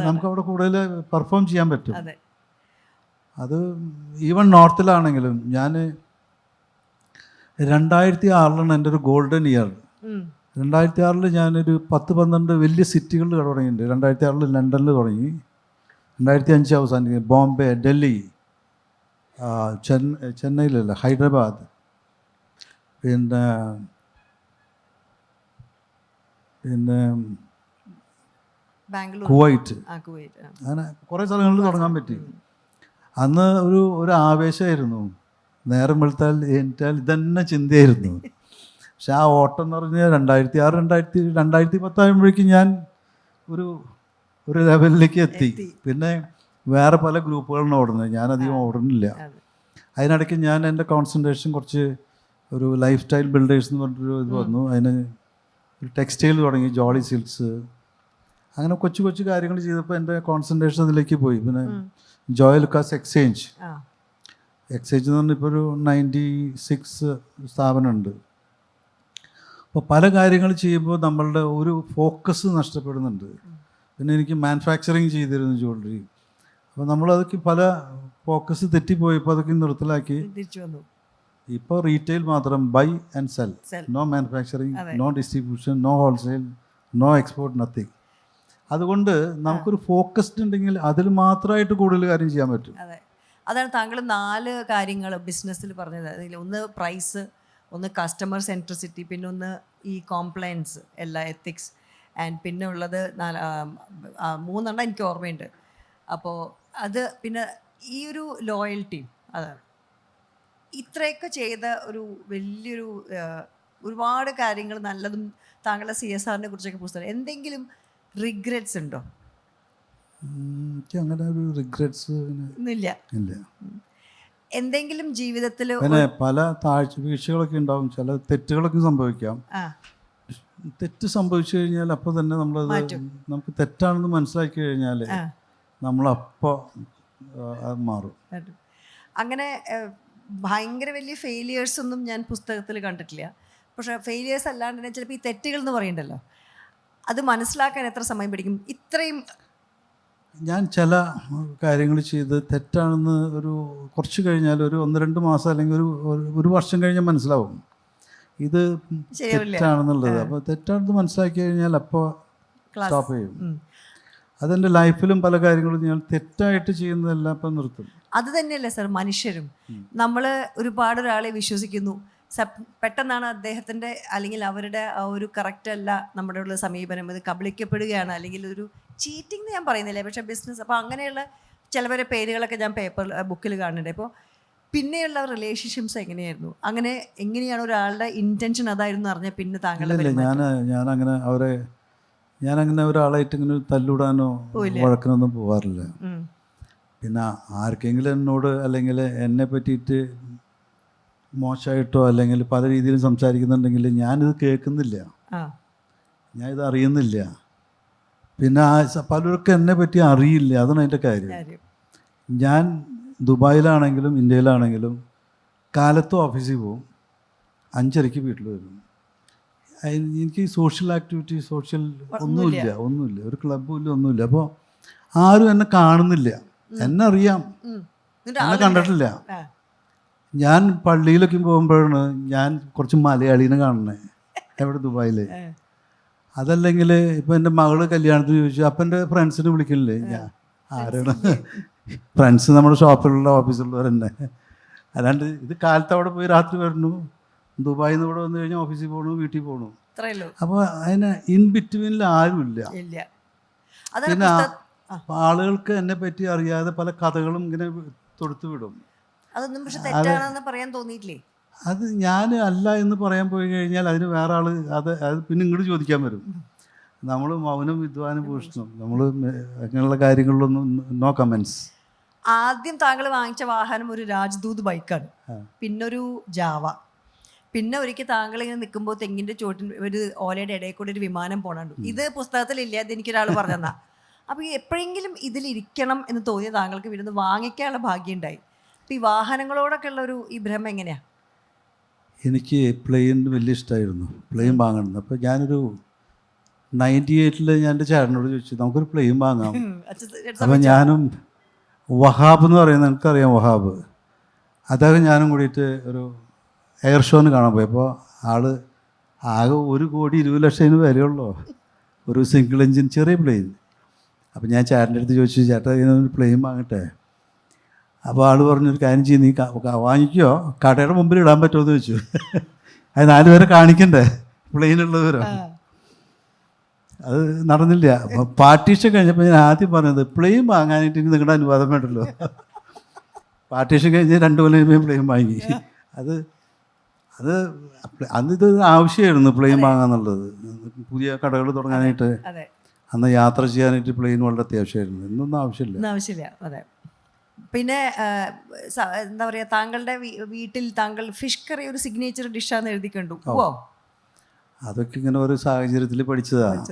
നമുക്ക് അവിടെ കൂടുതൽ പെർഫോം ചെയ്യാൻ പറ്റും. അത് ഈവൻ നോർത്തിലാണെങ്കിലും ഞാൻ 2006 എൻ്റെ ഒരു ഗോൾഡൻ ഇയർ. 2006 ഞാനൊരു 10-12 വലിയ സിറ്റികളിൽ തുടങ്ങിയിട്ടുണ്ട്. 2006 ലണ്ടനിൽ തുടങ്ങി, 2005 അവസാനിക്കുക ബോംബെ, ഡൽഹി, ചെന്നൈയിലല്ല ഹൈദരാബാദ്, പിന്നെ കുവൈറ്റ്, അങ്ങനെ കുറേ സ്ഥലങ്ങളിൽ തുടങ്ങാൻ പറ്റി. അന്ന് ഒരു ആവേശമായിരുന്നു. നേരം വെളുത്താൽ എനിച്ചാൽ ഇതന്നെ ചിന്തയായിരുന്നു. പക്ഷെ ആ ഓട്ടം എന്ന് പറഞ്ഞാൽ 2006 2010 ആകുമ്പോഴേക്കും ഞാൻ ഒരു ലെവലിലേക്ക് എത്തി. പിന്നെ വേറെ പല ഗ്രൂപ്പുകളാണ് ഓടുന്നത്, ഞാനധികം ഓടുന്നില്ല. അതിനിടയ്ക്ക് ഞാൻ എൻ്റെ കോൺസെൻട്രേഷൻ കുറച്ച് ഒരു ലൈഫ് സ്റ്റൈൽ ബിൽഡേഴ്സ് എന്ന് പറഞ്ഞൊരു ഇത് വന്നു. അതിന് ഒരു ടെക്സ്റ്റൈൽ തുടങ്ങി, ജോളി സിൽക്സ്, അങ്ങനെ കൊച്ചു കൊച്ചു കാര്യങ്ങൾ ചെയ്തപ്പോൾ എൻ്റെ കോൺസെൻട്രേഷൻ അതിലേക്ക് പോയി. പിന്നെ ജോയ് ലുക്കാസ് എക്സ്ചേഞ്ച് എന്ന് പറഞ്ഞാൽ ഇപ്പോൾ ഒരു 96 സ്ഥാപനമുണ്ട്. അപ്പോൾ പല കാര്യങ്ങൾ ചെയ്യുമ്പോൾ നമ്മളുടെ ഒരു ഫോക്കസ് നഷ്ടപ്പെടുന്നുണ്ട്. പിന്നെ എനിക്ക് മാനുഫാക്ചറിങ് ചെയ്തിരുന്നു ജ്വല്ലറി. അപ്പോൾ നമ്മളതൊക്കെ പല ഫോക്കസ് തെറ്റിപ്പോയപ്പോൾ അതൊക്കെ നിർത്തലാക്കി ഇപ്പോൾ റീറ്റെയിൽ മാത്രം, buy and sell, no manufacturing, no distribution, no wholesale, no export, nothing. അതുകൊണ്ട് നമുക്കൊരു ഫോക്കസ്ഡ് ഉണ്ടെങ്കിൽ അതിൽ മാത്രമായിട്ട് കൂടുതൽ കാര്യം ചെയ്യാൻ പറ്റും. അതെ, അതാണ് താങ്കൾ 4 കാര്യങ്ങൾ ബിസിനസ്സിൽ പറഞ്ഞത്. അതിൽ ഒന്ന് പ്രൈസ്, ഒന്ന് കസ്റ്റമർ സെൻട്രിസിറ്റി, പിന്നെ ഒന്ന് ഈ കോംപ്ലയൻസ്, എല്ലാ എത്തിക്സ്, ആൻഡ് പിന്നെ ഉള്ളത് 3 എനിക്ക് ഓർമ്മയുണ്ട്. അപ്പോൾ അത് പിന്നെ ഈ ഒരു ലോയൽറ്റിയും, അതാണ് ഇത്രയൊക്കെ ചെയ്ത ഒരു വലിയൊരു ഒരുപാട് കാര്യങ്ങൾ നല്ലതും. താങ്കളുടെ CSRനെ കുറിച്ചൊക്കെ പുസ്തകം, എന്തെങ്കിലും റിഗ്രറ്റ്സ് ഉണ്ടോ? അങ്ങനെ ഒരു റിഗ്രറ്റ്സ് ഇല്ല. എന്തെങ്കിലും ജീവിതത്തിൽ പല വീഴ്ചകളൊക്കെ ഉണ്ടാവും, ചില തെറ്റുകളൊക്കെ സംഭവിക്കാം. തെറ്റ് സംഭവിച്ചു കഴിഞ്ഞാൽ അപ്പോൾ തന്നെ നമ്മളത് നമുക്ക് തെറ്റാണെന്ന് മനസ്സിലാക്കി കഴിഞ്ഞാൽ നമ്മളപ്പോൾ അത് മാറും. അങ്ങനെ ഭയങ്കര വലിയ ഫെയിലിയേഴ്സ് ഒന്നും ഞാൻ പുസ്തകത്തിൽ കണ്ടിട്ടില്ല. പക്ഷേ ഫെയിലിയേഴ്സ് അല്ലാണ്ട് തന്നെ ചിലപ്പോൾ ഈ തെറ്റുകൾ എന്ന് പറയണ്ടല്ലോ, അത് മനസ്സിലാക്കാൻ എത്ര സമയം പിടിക്കും? ഇത്രയും ഞാൻ ചില കാര്യങ്ങൾ ചെയ്ത് തെറ്റാണെന്ന് കുറച്ച് കഴിഞ്ഞാൽ ഒരു 1-2 മാസം അല്ലെങ്കിൽ ഒരു വർഷം കഴിഞ്ഞാൽ മനസ്സിലാവും ഇത് തെറ്റാണെന്നുള്ളത്. അപ്പോൾ തെറ്റാണെന്ന് മനസ്സിലാക്കി കഴിഞ്ഞാൽ അപ്പോൾ സ്റ്റോപ്പ് ചെയ്യും. അതെൻ്റെ ലൈഫിലും പല കാര്യങ്ങളും ഞാൻ തെറ്റായിട്ട് ചെയ്യുന്നതെല്ലാം ഇപ്പം നിർത്തും. അത് തന്നെയല്ലേ സർ മനുഷ്യരും. നമ്മൾ ഒരുപാട് ഒരാളെ വിശ്വസിക്കുന്നു, പെട്ടെന്നാണ് അദ്ദേഹത്തിൻ്റെ അല്ലെങ്കിൽ അവരുടെ ആ ഒരു കറക്റ്റ് അല്ല നമ്മുടെ ഉള്ള സമീപനം, ഇത് കബളിക്കപ്പെടുകയാണ്, അല്ലെങ്കിൽ ഒരു ചീറ്റിംഗ് ഞാൻ പറയുന്നില്ലേ, പക്ഷേ ബിസിനസ്. അപ്പോൾ അങ്ങനെയുള്ള ചിലവരെ പേരുകളൊക്കെ ഞാൻ ബുക്കിൽ കാണുന്നുണ്ട്. അപ്പോൾ പിന്നെയുള്ള റിലേഷൻഷിപ്സ് എങ്ങനെയായിരുന്നു, അങ്ങനെ എങ്ങനെയാണ് ഒരാളുടെ ഇൻറ്റൻഷൻ അതായിരുന്നു അറിഞ്ഞാൽ പിന്നെ താങ്കളുടെ ഞാനങ്ങനെ ഒരാളായിട്ട് ഇങ്ങനെ തല്ലിടാനോ വഴക്കിനൊന്നും പോകാറില്ല. പിന്നെ ആർക്കെങ്കിലും എന്നോട് അല്ലെങ്കിൽ എന്നെ പറ്റിയിട്ട് മോശമായിട്ടോ അല്ലെങ്കിൽ പല രീതിയിലും സംസാരിക്കുന്നുണ്ടെങ്കിൽ ഞാനിത് കേൾക്കുന്നില്ല, ഞാനിത് അറിയുന്നില്ല. പിന്നെ പലർക്കും എന്നെ പറ്റി അറിയില്ല, അതാണ് അതിൻ്റെ കാര്യം. ഞാൻ ദുബായിലാണെങ്കിലും ഇന്ത്യയിലാണെങ്കിലും കാലത്ത് ഓഫീസിൽ പോകും, 5:30 വീട്ടിൽ വരും. എനിക്ക് സോഷ്യൽ ആക്ടിവിറ്റി ഒന്നുമില്ല, ഒരു ക്ലബ്ബും ഇല്ല, ഒന്നുമില്ല. അപ്പോൾ ആരും എന്നെ കാണുന്നില്ല, എന്നെ അറിയാം, എന്നെ കണ്ടിട്ടില്ല. ഞാൻ പള്ളിയിലൊക്കെ പോകുമ്പോഴാണ് ഞാൻ കുറച്ച് മലയാളീനെ കാണുന്നത് എവിടെ, ദുബായിൽ. അതല്ലെങ്കിൽ ഇപ്പം എൻ്റെ മകള് കല്യാണത്തിന് ചോദിച്ചു, അപ്പം എൻ്റെ ഫ്രണ്ട്സിനെ വിളിക്കണില്ലേ, ഞാൻ ആരാണ് ഫ്രണ്ട്സ്, നമ്മുടെ ഷോപ്പിലുള്ള ഓഫീസിലുള്ളവർ തന്നെ. അല്ലാണ്ട് ഇത് കാലത്ത് അവിടെ പോയി രാത്രി വരുന്നു, ദുബായിൽ നിന്ന് ഇവിടെ വന്നു കഴിഞ്ഞാൽ ഓഫീസിൽ പോകണു, വീട്ടിൽ പോകണു. അപ്പോൾ അതിന് ഇൻ ബിറ്റ്വീനിൽ ആരുമില്ല. പിന്നെ ആളുകൾക്ക് എന്നെ പറ്റി അറിയാതെ പല കഥകളും ഇങ്ങനെ തൊടുത്തു വിടും. അത് ഞാൻ അല്ല എന്ന് പറയാൻ പോയി കഴിഞ്ഞാൽ അതിന് വേറെ ആൾ അത് പിന്നെ ഇങ്ങോട്ട് ചോദിക്കാൻ വരും. നമ്മൾ മൗനം വിദ്വാനും ഭൂഷണം, നമ്മൾ അങ്ങനെയുള്ള കാര്യങ്ങളിലൊന്നും നോ കമൻസ്. ആദ്യം താങ്കൾ വാങ്ങിച്ച വാഹനം ഒരു രാജ്ദൂത് ബൈക്കാണ്, പിന്നൊരു ജാവ, പിന്നെ ഒരിക്കൽ താങ്കൾ ഇങ്ങനെ നിൽക്കുമ്പോൾ തെങ്ങിൻ്റെ ചോട്ടിൽ ഒരു ഓലയുടെ ഇടയിൽ കൂടെ ഒരു വിമാനം പോണുണ്ട്. ഇത് പുസ്തകത്തിലില്ല, അത് എനിക്കൊരാൾ പറഞ്ഞു തന്നാ. അപ്പോൾ എപ്പോഴെങ്കിലും ഇതിലിരിക്കണം എന്ന് തോന്നിയ താങ്കൾക്ക് വീട്ടിൽ നിന്ന് വാങ്ങിക്കാനുള്ള ഭാഗ്യം ഉണ്ടായി. അപ്പോൾ ഈ വാഹനങ്ങളോടൊക്കെ ഉള്ള ഈ ഭ്രമം എങ്ങനെയാണ്? എനിക്ക് പ്ലെയിൻ വലിയ ഇഷ്ടമായിരുന്നു, പ്ലെയിൻ വാങ്ങണം. അപ്പോൾ ഞാനൊരു 98 ഞാൻ എൻ്റെ ചേട്ടനോട് ചോദിച്ചു, നമുക്കൊരു പ്ലെയിൻ വാങ്ങാം. അപ്പോൾ ഞാനും വഹാബ് എന്ന് പറയുന്നത്, എനിക്കറിയാം വഹാബ്, അദ്ദേഹം ഞാനും കൂടിയിട്ട് ഒരു എയർ ഷോന് കാണാൻ പോയി. അപ്പോൾ ആള് ആകെ 1,20,00,000 വിലയുള്ളൂ ഒരു സിംഗിൾ എഞ്ചിൻ ചെറിയ പ്ലെയിൻ. അപ്പോൾ ഞാൻ ചേട്ടൻ്റെ അടുത്ത് ചോദിച്ചു, ചേട്ടാ ഇതിനൊരു പ്ലെയിൻ വാങ്ങട്ടെ. അപ്പോൾ ആൾ പറഞ്ഞൊരു കാര്യം ചെയ്യും, നീ വാങ്ങിക്കോ, കടയുടെ മുമ്പിൽ ഇടാൻ പറ്റുമോ എന്ന് ചോദിച്ചു. അത് 4 പേരെ കാണിക്കണ്ടേ പ്ലെയിനുള്ളവരോ. അത് നടന്നില്ല. അപ്പോൾ പാർട്ടീഷൻ കഴിഞ്ഞപ്പോൾ ഞാൻ ആദ്യം പറഞ്ഞത്, പ്ലെയിൻ വാങ്ങാനായിട്ട് ഇനി നിങ്ങളുടെ അനുവാദം വേണ്ടല്ലോ. പാർട്ടീഷൻ കഴിഞ്ഞ് 2 കൊല്ലം കഴിയുമ്പോൾ പ്ലെയിൻ വാങ്ങി. അത് അന്നിത് ആവശ്യമായിരുന്നു പ്ലെയിൻ വാങ്ങാന്നുള്ളത്. പുതിയ കടകൾ തുടങ്ങാനായിട്ട്, അന്ന് യാത്ര ചെയ്യാനായിട്ട് പ്ലെയിൻ വളരെ അത്യാവശ്യമായിരുന്നു. ഇന്നൊന്നും ആവശ്യമില്ല. അതെ. പിന്നെ എന്താ പറയുക, താങ്കളുടെ വീട്ടിൽ താങ്കൾ ഫിഷ് കറി ഒരു സിഗ്നേച്ചർ ഡിഷാന്ന് എഴുതി കണ്ടു. അതൊക്കെ ഇങ്ങനെ ഒരു സാഹചര്യത്തിൽ പഠിച്ചതാണ്.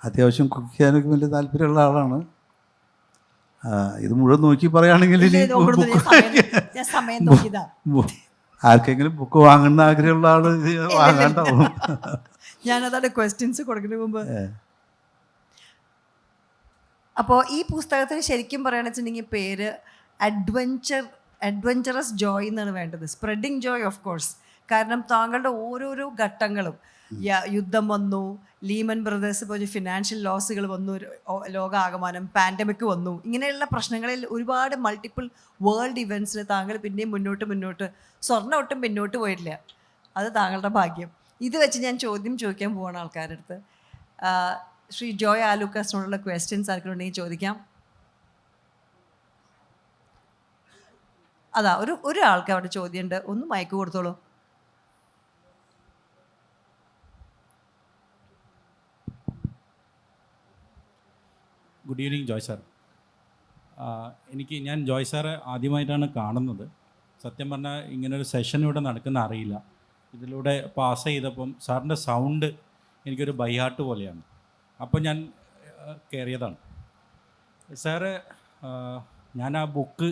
അത്യാവശ്യം കുക്ക് ചെയ്യാനൊക്കെ വലിയ താല്പര്യമുള്ള ആളാണ്. ഇത് മുഴുവൻ നോക്കി പറയുകയാണെങ്കിൽ ആർക്കെങ്കിലും ബുക്ക് വാങ്ങുന്ന ആഗ്രഹമുള്ള ആള് വാങ്ങാണ്ടാവും. ഞാനതാണ് ക്വസ്റ്റ്യൻസ് കൊടുക്കുന്നതിന് മുമ്പ്. അപ്പോൾ ഈ പുസ്തകത്തിന് ശരിക്കും പറയുകയാണെന്ന് വെച്ചിട്ടുണ്ടെങ്കിൽ പേര് അഡ്വഞ്ചറസ് ജോയ് എന്നാണ് വേണ്ടത്. Spreading joy of course. കാരണം താങ്കളുടെ ഓരോരോ ഘട്ടങ്ങളും, യുദ്ധം വന്നു, ലീമൻ ബ്രദേഴ്സ് പോലെ ഫിനാൻഷ്യൽ ലോസുകൾ വന്നു, ലോകാകമാനം, പാൻഡമിക് വന്നു, ഇങ്ങനെയുള്ള പ്രശ്നങ്ങളിൽ ഒരുപാട് മൾട്ടിപ്പിൾ വേൾഡ് ഇവൻറ്റ്സിൽ താങ്കൾ പിന്നെയും മുന്നോട്ട് സ്വർണ്ണം ഒട്ടും പിന്നോട്ട് പോയിട്ടില്ല. അത് താങ്കളുടെ ഭാഗ്യം. ഇത് വെച്ച് ഞാൻ ചോദ്യം ചോദിക്കാൻ പോവാണ് ആൾക്കാരുടെ അടുത്ത്. ശ്രീ ജോയ് ആലൂക്കാസിനോടുള്ള ക്വസ്റ്റ്യൻസ് ആർക്കുണ്ടെങ്കിൽ ചോദിക്കാം. അതാ ഒരാൾക്ക് അവിടെ ചോദ്യമുണ്ട്, ഒന്ന് മയക്ക് കൊടുത്തോളൂ. Good evening Joy sir. ഞാൻ ജോയ് സാറെ ആദ്യമായിട്ടാണ് കാണുന്നത്. സത്യം പറഞ്ഞാൽ ഇങ്ങനൊരു സെഷൻ ഇവിടെ നടക്കുന്ന അറിയില്ല. ഇതിലൂടെ പാസ് ചെയ്തപ്പം സാറിൻ്റെ സൗണ്ട് എനിക്കൊരു ബൈഹാർട്ട് പോലെയാണ്. അപ്പോൾ ഞാൻ കയറിയതാണ്. സാറ്, ഞാൻ ആ ബുക്ക്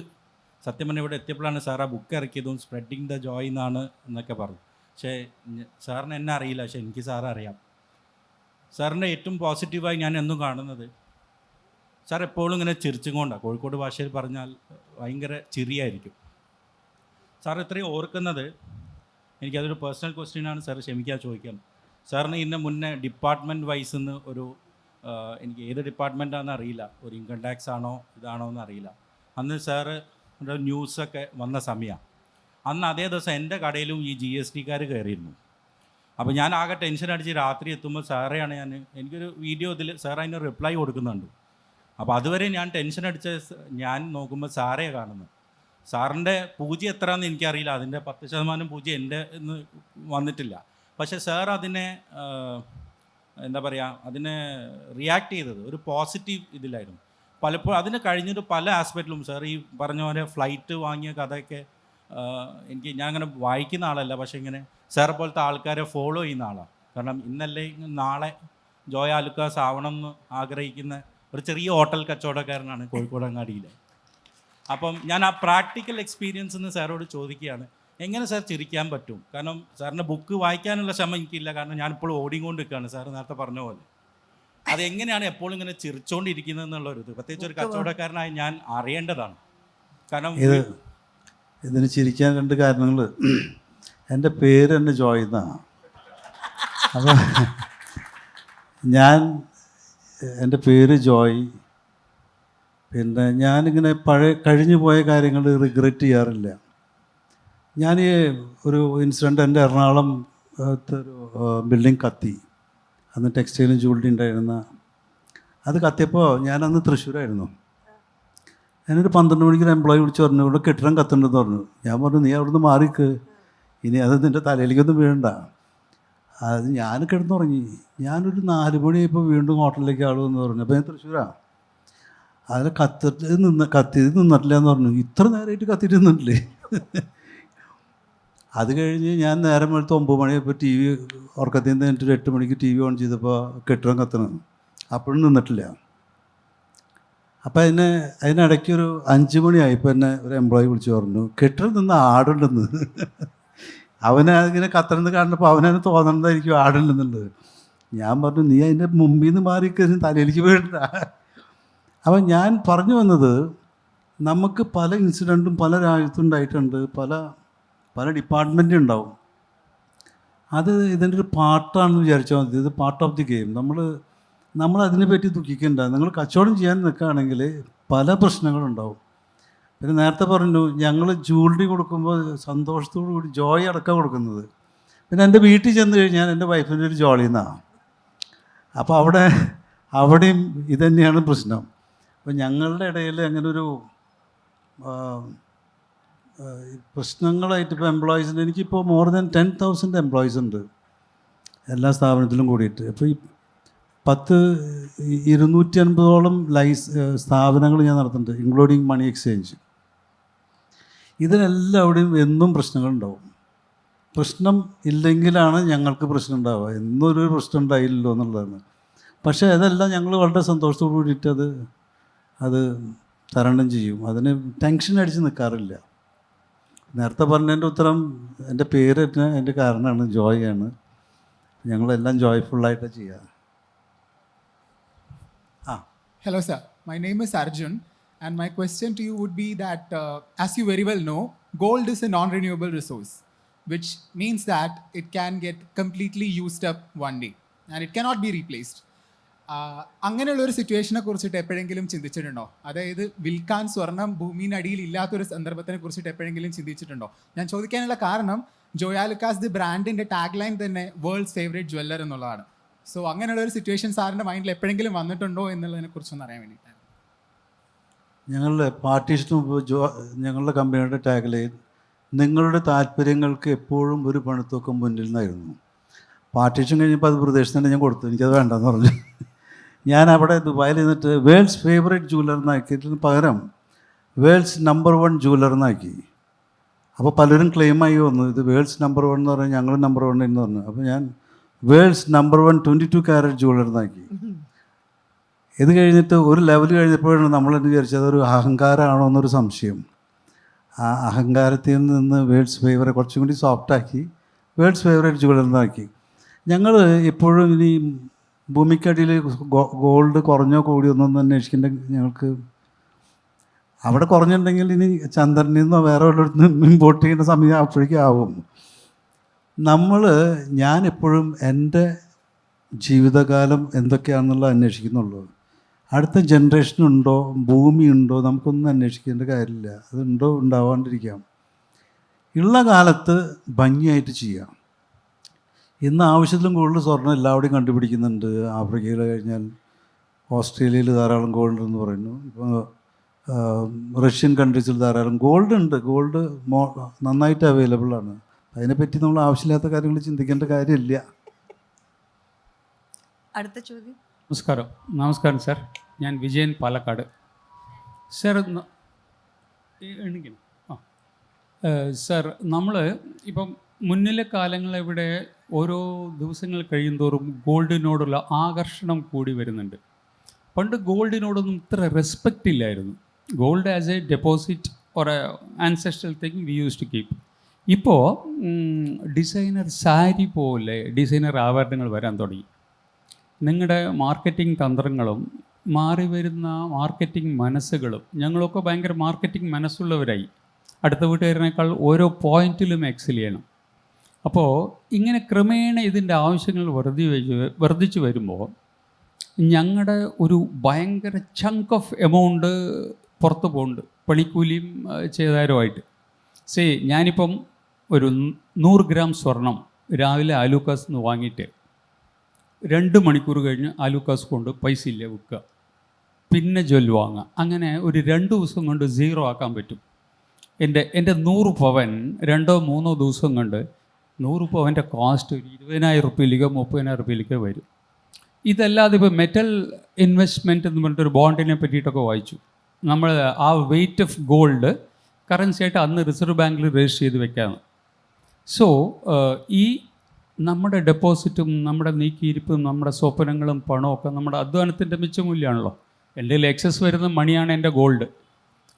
സത്യം പറഞ്ഞാൽ ഇവിടെ എത്തിയപ്പോഴാണ് സാർ ആ ബുക്ക് ഇറക്കിയതും സ്പ്രെഡിങ് ദ ജോയ് എന്നാണ് എന്നൊക്കെ പറഞ്ഞു. പക്ഷേ സാറിന് എന്നെ അറിയില്ല, പക്ഷേ എനിക്ക് സാറെ അറിയാം. സാറിൻ്റെ ഏറ്റവും പോസിറ്റീവായി ഞാൻ എന്നും കാണുന്നത്, സാർ എപ്പോഴും ഇങ്ങനെ ചിരിച്ചും കൊണ്ടാണ്. കോഴിക്കോട് ഭാഷയിൽ പറഞ്ഞാൽ ഭയങ്കര ചിരിയായിരിക്കും. സാർ ഇത്രയും ഓർക്കുന്നത്, എനിക്കതൊരു പേഴ്സണൽ ക്വസ്റ്റ്യനാണ് സാർ, ക്ഷമിക്കാൻ ചോദിക്കാൻ. സാറിന് ഇതിന് മുന്നേ ഡിപ്പാർട്ട്മെൻറ്റ് വൈസ് നിന്ന് ഒരു എനിക്ക് ഏത് ഡിപ്പാർട്ട്മെൻറ്റാണെന്ന് അറിയില്ല, ഒരു ഇൻകം ടാക്സ് ആണോ ഇതാണോ എന്ന് അറിയില്ല. അന്ന് സാറ് ന്യൂസൊക്കെ വന്ന സമയമാണ്. അന്ന് അതേ ദിവസം എൻ്റെ കടയിലും ഈ GSTക്കാർ കയറിയിരുന്നു. അപ്പോൾ ഞാൻ ആകെ ടെൻഷൻ അടിച്ച് രാത്രി എത്തുമ്പോൾ സാറെയാണ് എനിക്കൊരു വീഡിയോ ഇതിൽ സാർ അതിന് റിപ്ലൈ കൊടുക്കുന്നുണ്ട്. അപ്പോൾ അതുവരെ ഞാൻ ടെൻഷൻ അടിച്ച ഞാൻ നോക്കുമ്പോൾ സാറെയാണ് കാണുന്നത്. സാറിൻ്റെ പൂജ എത്രയാണെന്ന് എനിക്കറിയില്ല, അതിൻ്റെ 10% പൂജ എൻ്റെ ഇന്ന് വന്നിട്ടില്ല. പക്ഷേ സാർ അതിനെ എന്താ പറയുക, അതിനെ റിയാക്ട് ചെയ്തത് ഒരു പോസിറ്റീവ് ഇതിലായിരുന്നു. പലപ്പോഴും അതിന് കഴിഞ്ഞിട്ട് പല ആസ്പെക്റ്റിലും സാർ ഈ പറഞ്ഞ പോലെ ഫ്ലൈറ്റ് വാങ്ങിയ കഥയൊക്കെ ഞാൻ അങ്ങനെ വായിക്കുന്ന ആളല്ല, പക്ഷേ ഇങ്ങനെ സാറെ പോലത്തെ ആൾക്കാരെ ഫോളോ ചെയ്യുന്ന ആളാണ്. കാരണം ഇന്നല്ലേ നാളെ ജോയ ആലുക്കാസ് ആവണം എന്ന് ആഗ്രഹിക്കുന്ന ഒരു ചെറിയ ഹോട്ടൽ കച്ചവടക്കാരനാണ് കോഴിക്കോട് അങ്ങാടിയിൽ. അപ്പം ഞാൻ ആ പ്രാക്ടിക്കൽ എക്സ്പീരിയൻസ് എന്ന് സാറോട് ചോദിക്കുകയാണ്, എങ്ങനെ സാർ ചിരിക്കാൻ പറ്റും? കാരണം സാറിൻ്റെ ബുക്ക് വായിക്കാനുള്ള ക്ഷമ എനിക്കില്ല, കാരണം ഞാനിപ്പോൾ ഓടിക്കൊണ്ട് നിൽക്കുകയാണ് സാർ നേരത്തെ പറഞ്ഞ പോലെ. അതെങ്ങനെയാണ് എപ്പോഴും ഇങ്ങനെ ചിരിച്ചുകൊണ്ടിരിക്കുന്നത് എന്നുള്ളൊരിത് പ്രത്യേകിച്ച് ഒരു കച്ചവടക്കാരനായി ഞാൻ അറിയേണ്ടതാണ്. കാരണം ഇതിന് ചിരിക്കാൻ 2 കാരണങ്ങൾ. എൻ്റെ പേര് തന്നെ ജോയ് എന്നാണ്. അപ്പോൾ എൻ്റെ പേര് ജോയ്. പിന്നെ ഞാനിങ്ങനെ കഴിഞ്ഞു പോയ കാര്യങ്ങൾ റിഗ്രറ്റ് ചെയ്യാറില്ല. ഞാൻ ഒരു ഇൻസിഡൻറ്റ്, എൻ്റെ എറണാകുളം ഒരു ബിൽഡിംഗ് കത്തി. അന്ന് ടെക്സ്റ്റൈലും ജൂവലറി ഉണ്ടായിരുന്ന അത് കത്തിയപ്പോൾ ഞാനന്ന് തൃശ്ശൂരായിരുന്നു. ഞാനൊരു 12 മണിക്ക് ഒരു എംപ്ലോയി വിളിച്ച് പറഞ്ഞു, ഇവിടെ കെട്ടിടം കത്തുണ്ടെന്ന് പറഞ്ഞു. ഞാൻ പറഞ്ഞു, നീ അവിടുന്ന് മാറിക്ക്, ഇനി അത് നിൻ്റെ തലയിലേക്കൊന്നും വീഴണ്ട. അത് ഞാൻ കിടന്നുറങ്ങി. ഞാനൊരു 4 മണിയായപ്പോൾ വീണ്ടും ഹോട്ടലിലേക്ക് ആൾ എന്ന് പറഞ്ഞു. അപ്പോൾ ഞാൻ തൃശ്ശൂരാണ്. അതിൽ കത്തിയത് നിന്നിട്ടില്ല എന്ന് പറഞ്ഞു. ഇത്ര നേരമായിട്ട് കത്തിയിട്ട് നിന്നിട്ടില്ലേ? അത് കഴിഞ്ഞ് ഞാൻ നേരം വെളുത്ത് 9 മണിയായപ്പോൾ TV ഉറക്കത്തിൽ നിന്ന് എന്നിട്ട് 8 മണിക്ക് TV ഓൺ ചെയ്തപ്പോൾ കെട്ടിടം കത്തണം. അപ്പോഴും നിന്നിട്ടില്ല. അപ്പോൾ അതിനിടയ്ക്ക് ഒരു 5 മണിയായപ്പോൾ എന്നെ ഒരു എംപ്ലോയി വിളിച്ച് പറഞ്ഞു, കെട്ടിടം നിന്ന് ആടുണ്ടെന്ന്. അവനെ ഇങ്ങനെ കത്തണമെന്ന് കാണുന്നപ്പോൾ അവനതിന് തോന്നണതായിരിക്കും ആടുണ്ടെന്നുള്ളത്. ഞാൻ പറഞ്ഞു, നീ അതിൻ്റെ മുമ്പിൽ നിന്ന് മാറിക്കഴിഞ്ഞ് തലയിലേക്ക് വീഴണ്ട. അപ്പം ഞാൻ പറഞ്ഞു വന്നത്, നമുക്ക് പല ഇൻസിഡൻറ്റും പല രാജ്യത്തും ഉണ്ടായിട്ടുണ്ട്, പല ഡിപ്പാർട്ട്മെൻറ്റും ഉണ്ടാവും. അത് ഇതിൻ്റെ ഒരു പാർട്ടാണെന്ന് വിചാരിച്ചാൽ മതി. ഇത് പാർട്ട് ഓഫ് ദി ഗെയിം. നമ്മൾ അതിനെപ്പറ്റി ദുഃഖിക്കേണ്ട. നിങ്ങൾ കച്ചവടം ചെയ്യാൻ നിൽക്കുകയാണെങ്കിൽ പല പ്രശ്നങ്ങളുണ്ടാവും. പിന്നെ നേരത്തെ പറഞ്ഞു, ഞങ്ങൾ ജൂവലറി കൊടുക്കുമ്പോൾ സന്തോഷത്തോടു കൂടി ജോയ് അടക്കം കൊടുക്കുന്നത്. പിന്നെ എൻ്റെ വീട്ടിൽ ചെന്ന് കഴിഞ്ഞാൽ എൻ്റെ വൈഫിൻ്റെ ഒരു ജോളി എന്നാണ്. അപ്പോൾ അവിടെയും ഇതുതന്നെയാണ് പ്രശ്നം. അപ്പോൾ ഞങ്ങളുടെ ഇടയിൽ അങ്ങനൊരു പ്രശ്നങ്ങളായിട്ട് ഇപ്പോൾ എംപ്ലോയീസിൻ്റെ, എനിക്കിപ്പോൾ മോർ ദാൻ 10,000 എംപ്ലോയീസ് ഉണ്ട് എല്ലാ സ്ഥാപനത്തിലും കൂടിയിട്ട്. അപ്പോൾ ഈ 250ഓളം സ്ഥാപനങ്ങൾ ഞാൻ നടത്തുന്നുണ്ട്, ഇൻക്ലൂഡിങ് മണി എക്സ്ചേഞ്ച്. ഇതിനെല്ലാവിടെയും എന്നും പ്രശ്നങ്ങളുണ്ടാവും. പ്രശ്നം ഇല്ലെങ്കിലാണ് ഞങ്ങൾക്ക് പ്രശ്നം ഉണ്ടാവുക. എന്നൊരു പ്രശ്നം ഉണ്ടായില്ലല്ലോ എന്നുള്ളതാണ്. പക്ഷേ അതെല്ലാം ഞങ്ങൾ വളരെ സന്തോഷത്തോടു കൂടിയിട്ട് അത് തരണം ചെയ്യും. അതിന് ടെൻഷൻ അടിച്ച് നിൽക്കാറില്ല. നേരത്തെ പറഞ്ഞതിൻ്റെ ഉത്തരം, എൻ്റെ പേര് തന്നെ എൻ്റെ കാരണമാണ്, ജോയ് ആണ്. ഞങ്ങളെല്ലാം ജോയ്ഫുള്ളായിട്ടാണ് ചെയ്യുക. Hello sir, my name is Arjun and my question to you would be that as you very well know, gold is a non-renewable resource, which means that it can get completely used up one day and it cannot be replaced. അങ്ങനെയുള്ള ഒരു സിറ്റുവേഷനെ കുറിച്ചിട്ട് എപ്പോഴെങ്കിലും ചിന്തിച്ചിട്ടുണ്ടോ? അതായത് വിൽക്കാൻ സ്വർണം ഭൂമിനടിയിൽ ഇല്ലാത്തൊരു സന്ദർഭത്തിനെ കുറിച്ചിട്ട് എപ്പോഴെങ്കിലും ചിന്തിച്ചിട്ടുണ്ടോ? ഞാൻ ചോദിക്കാനുള്ള കാരണം, ജോയ ലുക്കാസ് ദി ബ്രാൻഡിൻ്റെ ടാഗ് ലൈൻ തന്നെ വേൾഡ്സ് ഫേവറേറ്റ് ജ്വല്ലർ എന്നുള്ളതാണ്. സോ അങ്ങനെയുള്ള ഒരു സിറ്റുവേഷൻ സാറിൻ്റെ മൈൻഡിൽ എപ്പോഴെങ്കിലും വന്നിട്ടുണ്ടോ എന്നുള്ളതിനെ കുറിച്ചൊന്ന് അറിയാൻ വേണ്ടിയിട്ടാണ്. ഞങ്ങളുടെ പാർട്ടീഷന് മുമ്പ് ഞങ്ങളുടെ കമ്പനിയുടെ ടാഗ് ലൈൻ, നിങ്ങളുടെ താല്പര്യങ്ങൾക്ക് എപ്പോഴും ഒരു പണിത്തൂക്കം മുന്നിൽ നിന്നായിരുന്നു. പാർട്ടീഷൻ കഴിഞ്ഞപ്പോൾ അത് പ്രദേശത്ത് തന്നെ ഞാൻ കൊടുത്തു, എനിക്കത് വേണ്ടെന്ന് പറഞ്ഞു. ഞാൻ അവിടെ ദുബായിൽ നിന്നിട്ട് വേൾഡ്സ് ഫേവറേറ്റ് ജൂവലർ എന്നാക്കിയതിന് പകരം വേൾഡ്സ് നമ്പർ 1 ജൂവലർ എന്നാക്കി. അപ്പോൾ പലരും ക്ലെയിമായി വന്നു, ഇത് വേൾഡ്സ് നമ്പർ 1 എന്ന് പറഞ്ഞാൽ ഞങ്ങൾ നമ്പർ 1 എന്ന് പറഞ്ഞു. അപ്പോൾ ഞാൻ വേൾഡ്സ് നമ്പർ 1 22 കാരറ്റ് ജൂവലർ എന്നാക്കി. ഇത് കഴിഞ്ഞിട്ട് ഒരു ലെവൽ കഴിഞ്ഞപ്പോഴാണ് നമ്മളെന്ന് വിചാരിച്ചത് അതൊരു അഹങ്കാരമാണോ എന്നൊരു സംശയം. ആ അഹങ്കാരത്തിൽ നിന്ന് വേൾഡ്സ് ഫേവറേറ്റ് കുറച്ചും കൂടി സോഫ്റ്റാക്കി വേൾഡ്സ് ഫേവറേറ്റ് ജൂവലർ എന്നാക്കി. ഞങ്ങൾ എപ്പോഴും ഇനി ഭൂമിക്കടിയിൽ ഗോൾഡ് കുറഞ്ഞോ കൂടിയോ ഒന്നും അന്വേഷിക്കേണ്ട. ഞങ്ങൾക്ക് അവിടെ കുറഞ്ഞിട്ടുണ്ടെങ്കിൽ ഇനി ചന്ദ്രനിൽ നിന്നോ വേറെ വല്ലയിടത്തുനിന്ന് ഇമ്പോർട്ട് ചെയ്യുന്ന സമയം അപ്പോഴേക്കും ആവും. ഞാൻ എപ്പോഴും എൻ്റെ ജീവിതകാലം എന്തൊക്കെയാണെന്നുള്ള അന്വേഷിക്കുന്നുള്ളൂ. അടുത്ത ജനറേഷനുണ്ടോ, ഭൂമിയുണ്ടോ, നമുക്കൊന്നും അന്വേഷിക്കേണ്ട കാര്യമില്ല. അതുണ്ടോ, ഉണ്ടാവാണ്ടിരിക്കാം. ഉള്ള കാലത്ത് ഭംഗിയായിട്ട് ചെയ്യാം. ഇന്ന് ആവശ്യത്തിലും കൂടുതൽ സ്വർണ്ണം എല്ലാവിടെയും കണ്ടുപിടിക്കുന്നുണ്ട്. ആഫ്രിക്കയിൽ കഴിഞ്ഞാൽ ഓസ്ട്രേലിയയിൽ ധാരാളം ഗോൾഡ് എന്ന് പറയുന്നു. ഇപ്പോൾ റഷ്യൻ കൺട്രീസിൽ ധാരാളം ഗോൾഡ് ഉണ്ട്. ഗോൾഡ് നന്നായിട്ട് അവൈലബിൾ ആണ്. അതിനെപ്പറ്റി നമ്മൾ ആവശ്യമില്ലാത്ത കാര്യങ്ങൾ ചിന്തിക്കേണ്ട കാര്യമില്ല. അടുത്ത ചോദ്യം. നമസ്കാരം സാർ, ഞാൻ വിജയൻ, പാലക്കാട്. സാർ സാർ, നമ്മൾ ഇപ്പം മുന്നിലെ കാലങ്ങളിവിടെ ഓരോ ദിവസങ്ങൾ കഴിയുന്തോറും ഗോൾഡിനോടുള്ള ആകർഷണം കൂടി വരുന്നുണ്ട്. പണ്ട് ഗോൾഡിനോടൊന്നും ഇത്ര റെസ്പെക്റ്റ് ഇല്ലായിരുന്നു. Gold as a deposit or ancestral thing we use to keep. ഇപ്പോൾ ഡിസൈനർ സാരി പോലെ ഡിസൈനർ ആഭരണങ്ങൾ വരാൻ തുടങ്ങി. നിങ്ങളുടെ മാർക്കറ്റിംഗ് തന്ത്രങ്ങളും മാറി വരുന്ന മാർക്കറ്റിംഗ് മനസ്സുകളും, ഞങ്ങളൊക്കെ ഭയങ്കര മാർക്കറ്റിംഗ് മനസ്സുള്ളവരായി. അടുത്ത വീട്ടുകാരനേക്കാൾ ഓരോ പോയിന്റിലും എക്സൽ ചെയ്യണം. അപ്പോൾ ഇങ്ങനെ ക്രമേണ ഇതിൻ്റെ ആവശ്യങ്ങൾ വർദ്ധിച്ചു വരുമ്പോൾ ഞങ്ങളുടെ ഒരു ഭയങ്കര ചങ്ക് ഓഫ് എമൗണ്ട് പുറത്ത് പോകുന്നുണ്ട്, പണിക്കൂലിയും ചെയ്താരുമായിട്ട്. ഞാനിപ്പം ഒരു 100 ഗ്രാം സ്വർണം രാവിലെ ആലൂക്കാസ് നിന്ന് വാങ്ങിയിട്ട് 2 മണിക്കൂർ കഴിഞ്ഞ് ആലൂക്കാസ് കൊണ്ട് പൈസ ഇല്ല വിൽക്കുക, പിന്നെ ജ്വല് വാങ്ങുക. അങ്ങനെ ഒരു 2 ദിവസം കൊണ്ട് 0 ആക്കാൻ പറ്റും. എൻ്റെ 100 പവൻ 2-3 ദിവസം കൊണ്ട് 100 പവൻ്റെ കോസ്റ്റ് ഒരു 20,000 റുപ്യയിലേക്കോ 30,000 റുപ്യയിലേക്കോ വരും. ഇതല്ലാതെ ഇപ്പോൾ മെറ്റൽ ഇൻവെസ്റ്റ്മെൻറ്റ് എന്ന് പറഞ്ഞിട്ടൊരു ബോണ്ടിനെ പറ്റിയിട്ടൊക്കെ വായിച്ചു. നമ്മൾ ആ വെയ്റ്റ് ഓഫ് ഗോൾഡ് കറൻസി ആയിട്ട് അന്ന് റിസർവ് ബാങ്കിൽ രജിസ്റ്റർ ചെയ്ത് വെക്കാണ്. ഈ നമ്മുടെ ഡെപ്പോസിറ്റും നമ്മുടെ നീക്കിയിരിപ്പും നമ്മുടെ സ്വപ്നങ്ങളും പണവും ഒക്കെ നമ്മുടെ അധ്വാനത്തിൻ്റെ മിച്ചമൂല്യമാണല്ലോ. എൻ്റെ കയ്യിൽ എക്സസ് വരുന്ന മണിയാണ് എൻ്റെ ഗോൾഡ്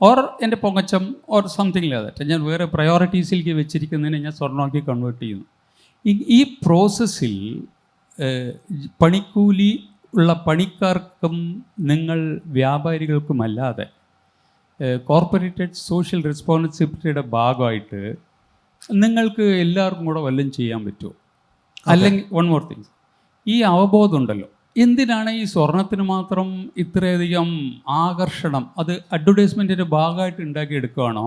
ഓർ എൻ്റെ പൊങ്ങച്ചം ഓർ സംതിങ് ലാദാറ്റ്. ഞാൻ വേറെ പ്രയോറിറ്റീസിലേക്ക് വെച്ചിരിക്കുന്നതിനെ ഞാൻ സ്വർണ്ണമാക്കി കൺവേർട്ട് ചെയ്യുന്നു. ഈ പ്രോസസ്സിൽ പണിക്കൂലി ഉള്ള പണിക്കാർക്കും നിങ്ങൾ വ്യാപാരികൾക്കുമല്ലാതെ കോർപ്പറേറ്റഡ് സോഷ്യൽ റെസ്പോൺസിബിലിറ്റിയുടെ ഭാഗമായിട്ട് നിങ്ങൾക്ക് എല്ലാവർക്കും കൂടെ വല്ലതും ചെയ്യാൻ പറ്റുമോ? അല്ലെങ്കിൽ വൺ മോർ തിങ്സ്, ഈ അവബോധം ഉണ്ടല്ലോ, എന്തിനാണ് ഈ സ്വർണത്തിന് മാത്രം ഇത്രയധികം ആകർഷണം? അത് അഡ്വർടൈസ്മെൻറ്റിൻ്റെ ഭാഗമായിട്ട് ഉണ്ടാക്കിയെടുക്കുകയാണോ?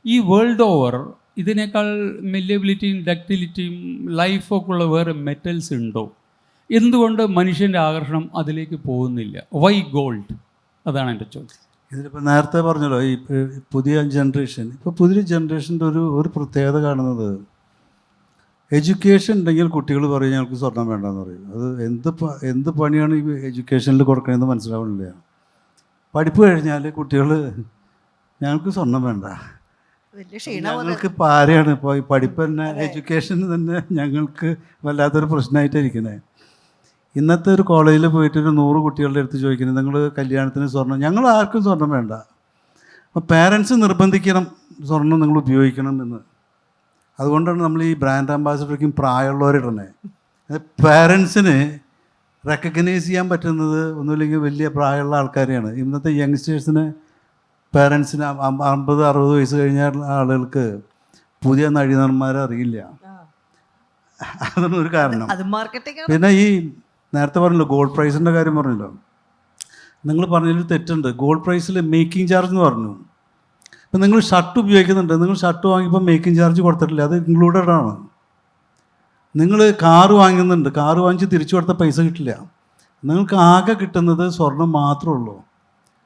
ഈ വേൾഡ് ഓവർ ഇതിനേക്കാൾ മെല്യബിലിറ്റിയും ഡക്റ്റിലിറ്റിയും ലൈഫൊക്കെ ഉള്ള വേറെ മെറ്റൽസ് ഉണ്ടോ? എന്തുകൊണ്ട് മനുഷ്യൻ്റെ ആകർഷണം അതിലേക്ക് പോകുന്നില്ല? Why gold? അതാണ് എൻ്റെ ചോദ്യം. ഇതിലിപ്പോൾ നേരത്തെ പറഞ്ഞല്ലോ, ഈ പുതിയ ജനറേഷൻ, ഇപ്പോൾ പുതിയ ജനറേഷൻ്റെ ഒരു പ്രത്യേകത കാണുന്നത്, എഡ്യൂക്കേഷൻ ഉണ്ടെങ്കിൽ കുട്ടികൾ പറയും ഞങ്ങൾക്ക് സ്വർണം വേണ്ടെന്ന് പറയും. അത് എന്ത് പണിയാണ് ഈ എഡ്യൂക്കേഷനിൽ കൊടുക്കണമെന്ന് മനസ്സിലാവുന്നില്ല. പഠിപ്പ് കഴിഞ്ഞാൽ കുട്ടികൾ ഞങ്ങൾക്ക് സ്വർണം വേണ്ട, ഞങ്ങൾക്ക് പാരയാണ്. ഇപ്പോൾ ഈ പഠിപ്പ് തന്നെ, എഡ്യൂക്കേഷൻ തന്നെ ഞങ്ങൾക്ക് വല്ലാത്തൊരു പ്രശ്നമായിട്ടിരിക്കുന്നത്. ഇന്നത്തെ ഒരു കോളേജിൽ പോയിട്ട് ഒരു 100 കുട്ടികളുടെ അടുത്ത് ചോദിക്കുന്നത് നിങ്ങൾ കല്യാണത്തിന് സ്വർണം, ഞങ്ങൾ ആർക്കും സ്വർണം വേണ്ട. അപ്പോൾ പാരൻസ് നിർബന്ധിക്കണം സ്വർണം നിങ്ങൾ ഉപയോഗിക്കണം എന്ന്. അതുകൊണ്ടാണ് നമ്മൾ ഈ ബ്രാൻഡ് അംബാസിഡർക്കും പ്രായമുള്ളവരിടണേ. പാരൻസിന് റെക്കഗ്നൈസ് ചെയ്യാൻ പറ്റുന്നത് ഒന്നുമില്ലെങ്കിൽ വലിയ പ്രായമുള്ള ആൾക്കാരെയാണ്. ഇന്നത്തെ യങ്സ്റ്റേഴ്സിന്, പാരൻസിന് 50-60 വയസ്സ് കഴിഞ്ഞ ആളുകൾക്ക് പുതിയ നടിനന്മാരെ അറിയില്ല. അതാണ് ഒരു കാരണം. പിന്നെ ഈ നേരത്തെ പറഞ്ഞല്ലോ ഗോൾഡ് പ്രൈസിൻ്റെ കാര്യം പറഞ്ഞല്ലോ, നിങ്ങൾ പറഞ്ഞതിൽ തെറ്റുണ്ട്. ഗോൾഡ് പ്രൈസിൽ മേക്കിംഗ് ചാർജ് എന്ന് പറഞ്ഞു. ഇപ്പം നിങ്ങൾ ഷർട്ട് ഉപയോഗിക്കുന്നുണ്ട്, നിങ്ങൾ ഷർട്ട് വാങ്ങിയപ്പോൾ മേക്കിംഗ് ചാർജ് കൊടുത്തിട്ടില്ല, അത് ഇൻക്ലൂഡഡ് ആണ്. നിങ്ങൾ കാറ് വാങ്ങുന്നുണ്ട്, കാറ് വാങ്ങിച്ച് തിരിച്ചു കൊടുത്ത പൈസ കിട്ടില്ല. നിങ്ങൾക്ക് ആകെ കിട്ടുന്നത് സ്വർണം മാത്രമേ ഉള്ളൂ.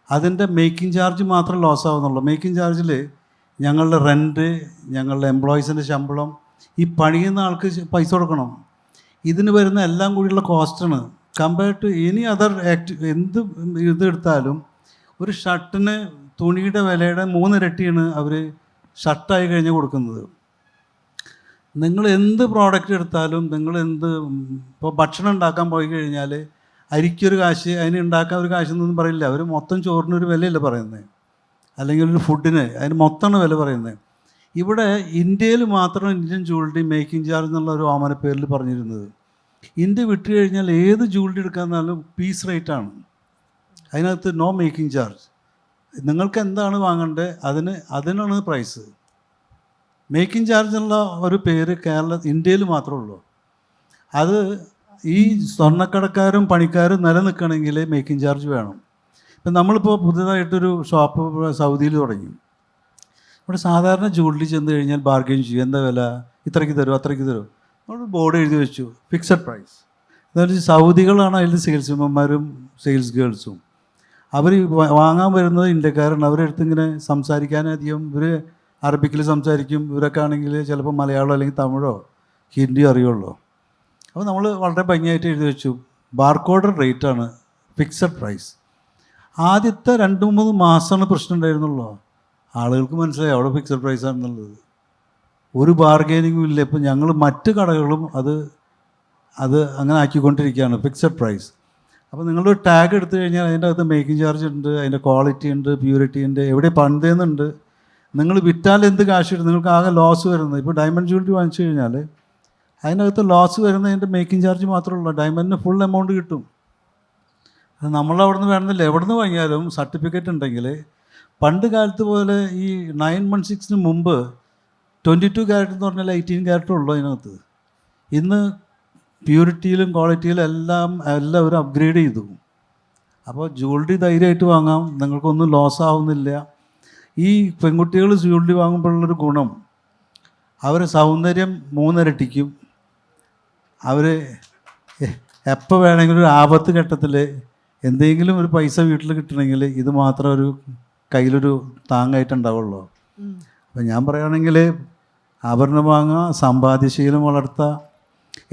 അതിൻ്റെ മേക്കിംഗ് ചാർജ് മാത്രം ലോസ് ആവുന്നുള്ളൂ. മേക്കിംഗ് ചാർജിൽ ഞങ്ങളുടെ റെൻറ്റ്, ഞങ്ങളുടെ എംപ്ലോയീസിൻ്റെ ശമ്പളം, ഈ പണിയുന്ന ആൾക്ക് പൈസ കൊടുക്കണം. ഇതിന് വരുന്ന എല്ലാം കൂടിയുള്ള കോസ്റ്റാണ്. കമ്പയർഡ് ടു എനി അതർ എന്ത് ഇതെടുത്താലും ഒരു ഷർട്ടിന് തുണിയുടെ വിലയുടെ 3 ഇരട്ടിയാണ് അവർ ഷർട്ടായി കഴിഞ്ഞ് കൊടുക്കുന്നത്. നിങ്ങൾ എന്ത് പ്രോഡക്റ്റ് എടുത്താലും, നിങ്ങൾ ഇപ്പോൾ ഭക്ഷണം ഉണ്ടാക്കാൻ പോയി കഴിഞ്ഞാൽ അരിക്കൊരു കാശ്, അതിന് ഉണ്ടാക്കാൻ ഒരു കാശെന്നൊന്നും പറയില്ല. അവർ മൊത്തം ചോറിനൊരു വിലയല്ല പറയുന്നത്, അല്ലെങ്കിൽ ഒരു ഫുഡിന് അതിന് മൊത്തമാണ് വില പറയുന്നത്. ഇവിടെ ഇന്ത്യയിൽ മാത്രം ഇന്ത്യൻ ജ്വല്ലറി മേക്കിംഗ് ചാർജ് എന്നുള്ള ഒരു ഓമന പേരിൽ പറഞ്ഞിരുന്നത്. ഇന്ത്യ വിട്ട് കഴിഞ്ഞാൽ ഏത് ജ്വല്ലറി എടുക്കാമെന്നാലും പീസ് റേറ്റാണ്, അതിനകത്ത് നോ മേക്കിംഗ് ചാർജ്. നിങ്ങൾക്ക് എന്താണ് വാങ്ങേണ്ടത് അതിനാണ് പ്രൈസ്. മേക്കിംഗ് ചാർജ് എന്നുള്ള ഒരു പേര് ഇന്ത്യയിൽ മാത്രമേ ഉള്ളൂ. അത് ഈ സ്വർണ്ണക്കടക്കാരും പണിക്കാരും നിലനിൽക്കണമെങ്കിൽ മേക്കിംഗ് ചാർജ് വേണം. ഇപ്പം നമ്മളിപ്പോൾ പുതിയതായിട്ടൊരു ഷോപ്പ് സൗദിയിൽ തുടങ്ങി. ഇവിടെ സാധാരണ ജൂവലറി ചെന്ന് കഴിഞ്ഞാൽ ബാർഗെയിൻ ചെയ്യും. എന്താ വില, ഇത്രയ്ക്ക് തരും അത്രയ്ക്ക് തരും. നമ്മൾ ബോർഡ് എഴുതി വെച്ചു ഫിക്സഡ് പ്രൈസ്. എന്നുവെച്ചാൽ സൗദികളാണ് അതിൽ സെയിൽസ്മാന്മാരും സെയിൽസ് ഗേൾസും. അവർ വാങ്ങാൻ വരുന്നത് ഇന്ത്യക്കാരാണ്. അവരുടെ അടുത്ത് ഇങ്ങനെ സംസാരിക്കാനധികം ഇവർ അറബിക്കിൽ സംസാരിക്കും. ഇവരൊക്കെ ആണെങ്കിൽ ചിലപ്പോൾ മലയാളം അല്ലെങ്കിൽ തമിഴോ ഹിന്ദിയോ അറിയുള്ളൂ. അപ്പോൾ നമ്മൾ വളരെ ഭംഗിയായിട്ട് എഴുതി വെച്ചു ബാർകോഡ് റേറ്റാണ്, ഫിക്സഡ് പ്രൈസ്. ആദ്യത്തെ 2-3 മാസമാണ് പ്രശ്നം ഉണ്ടായിരുന്നുള്ളൂ. ആളുകൾക്ക് മനസ്സിലായി അവിടെ ഫിക്സഡ് പ്രൈസാണെന്നുള്ളത്. ഒരു ബാർഗെയിനിങ്ങും ഇല്ല. ഇപ്പോൾ ഞങ്ങൾ മറ്റ് കടകളും അത് അങ്ങനെ ആക്കിക്കൊണ്ടിരിക്കുകയാണ്, ഫിക്സഡ് പ്രൈസ്. അപ്പോൾ നിങ്ങളൊരു ടാഗ് എടുത്തു കഴിഞ്ഞാൽ അതിൻ്റെ അകത്ത് മേക്കിംഗ് ചാർജ് ഉണ്ട്, അതിൻ്റെ ക്വാളിറ്റി ഉണ്ട്, പ്യൂരിറ്റി ഉണ്ട്, എവിടെ പണിതേന്നുണ്ട്. നിങ്ങൾ വിറ്റാൽ എന്ത് കാശ് കിട്ടും, നിങ്ങൾക്ക് ആകെ ലോസ് വരുന്നത്. ഇപ്പോൾ ഡയമണ്ട് ജ്വല്ലറി വാങ്ങിച്ചു കഴിഞ്ഞാൽ അതിനകത്ത് ലോസ് വരുന്നതിൻ്റെ മേക്കിംഗ് ചാർജ് മാത്രമേ ഉള്ളൂ. ഡയമണ്ടിന് ഫുൾ എമൗണ്ട് കിട്ടും. അത് നമ്മളവിടെ നിന്ന് വേണമെന്നില്ല, എവിടെ നിന്ന് വാങ്ങിയാലും സർട്ടിഫിക്കറ്റ് ഉണ്ടെങ്കിൽ. പണ്ട് കാലത്ത് പോലെ ഈ 916 മുമ്പ് 22 ക്യാരറ്റ് എന്ന് പറഞ്ഞാൽ 18 ക്യാരറ്റ് ഉള്ളൂ അതിനകത്ത്. ഇന്ന് പ്യൂരിറ്റിയിലും ക്വാളിറ്റിയിലും എല്ലാവരും അപ്ഗ്രേഡ് ചെയ്തു. അപ്പോൾ ജ്വല്ലറി ധൈര്യമായിട്ട് വാങ്ങാം, നിങ്ങൾക്കൊന്നും ലോസ് ആവുന്നില്ല. ഈ പെൺകുട്ടികൾ ജ്വല്ലറി വാങ്ങുമ്പോഴുള്ളൊരു ഗുണം, അവർ സൗന്ദര്യം 3 ഇരട്ടിക്കും. അവർ എപ്പോൾ വേണമെങ്കിലും ഒരു ആപത്ത് ഘട്ടത്തിൽ എന്തെങ്കിലും ഒരു പൈസ വീട്ടിൽ കിട്ടണമെങ്കിൽ ഇത് മാത്രം ഒരു കയ്യിലൊരു താങ്ങായിട്ടുണ്ടാവുള്ളൂ. അപ്പം ഞാൻ പറയുകയാണെങ്കിൽ ആഭരണം വാങ്ങുക, സമ്പാദ്യശീലം വളർത്തുക.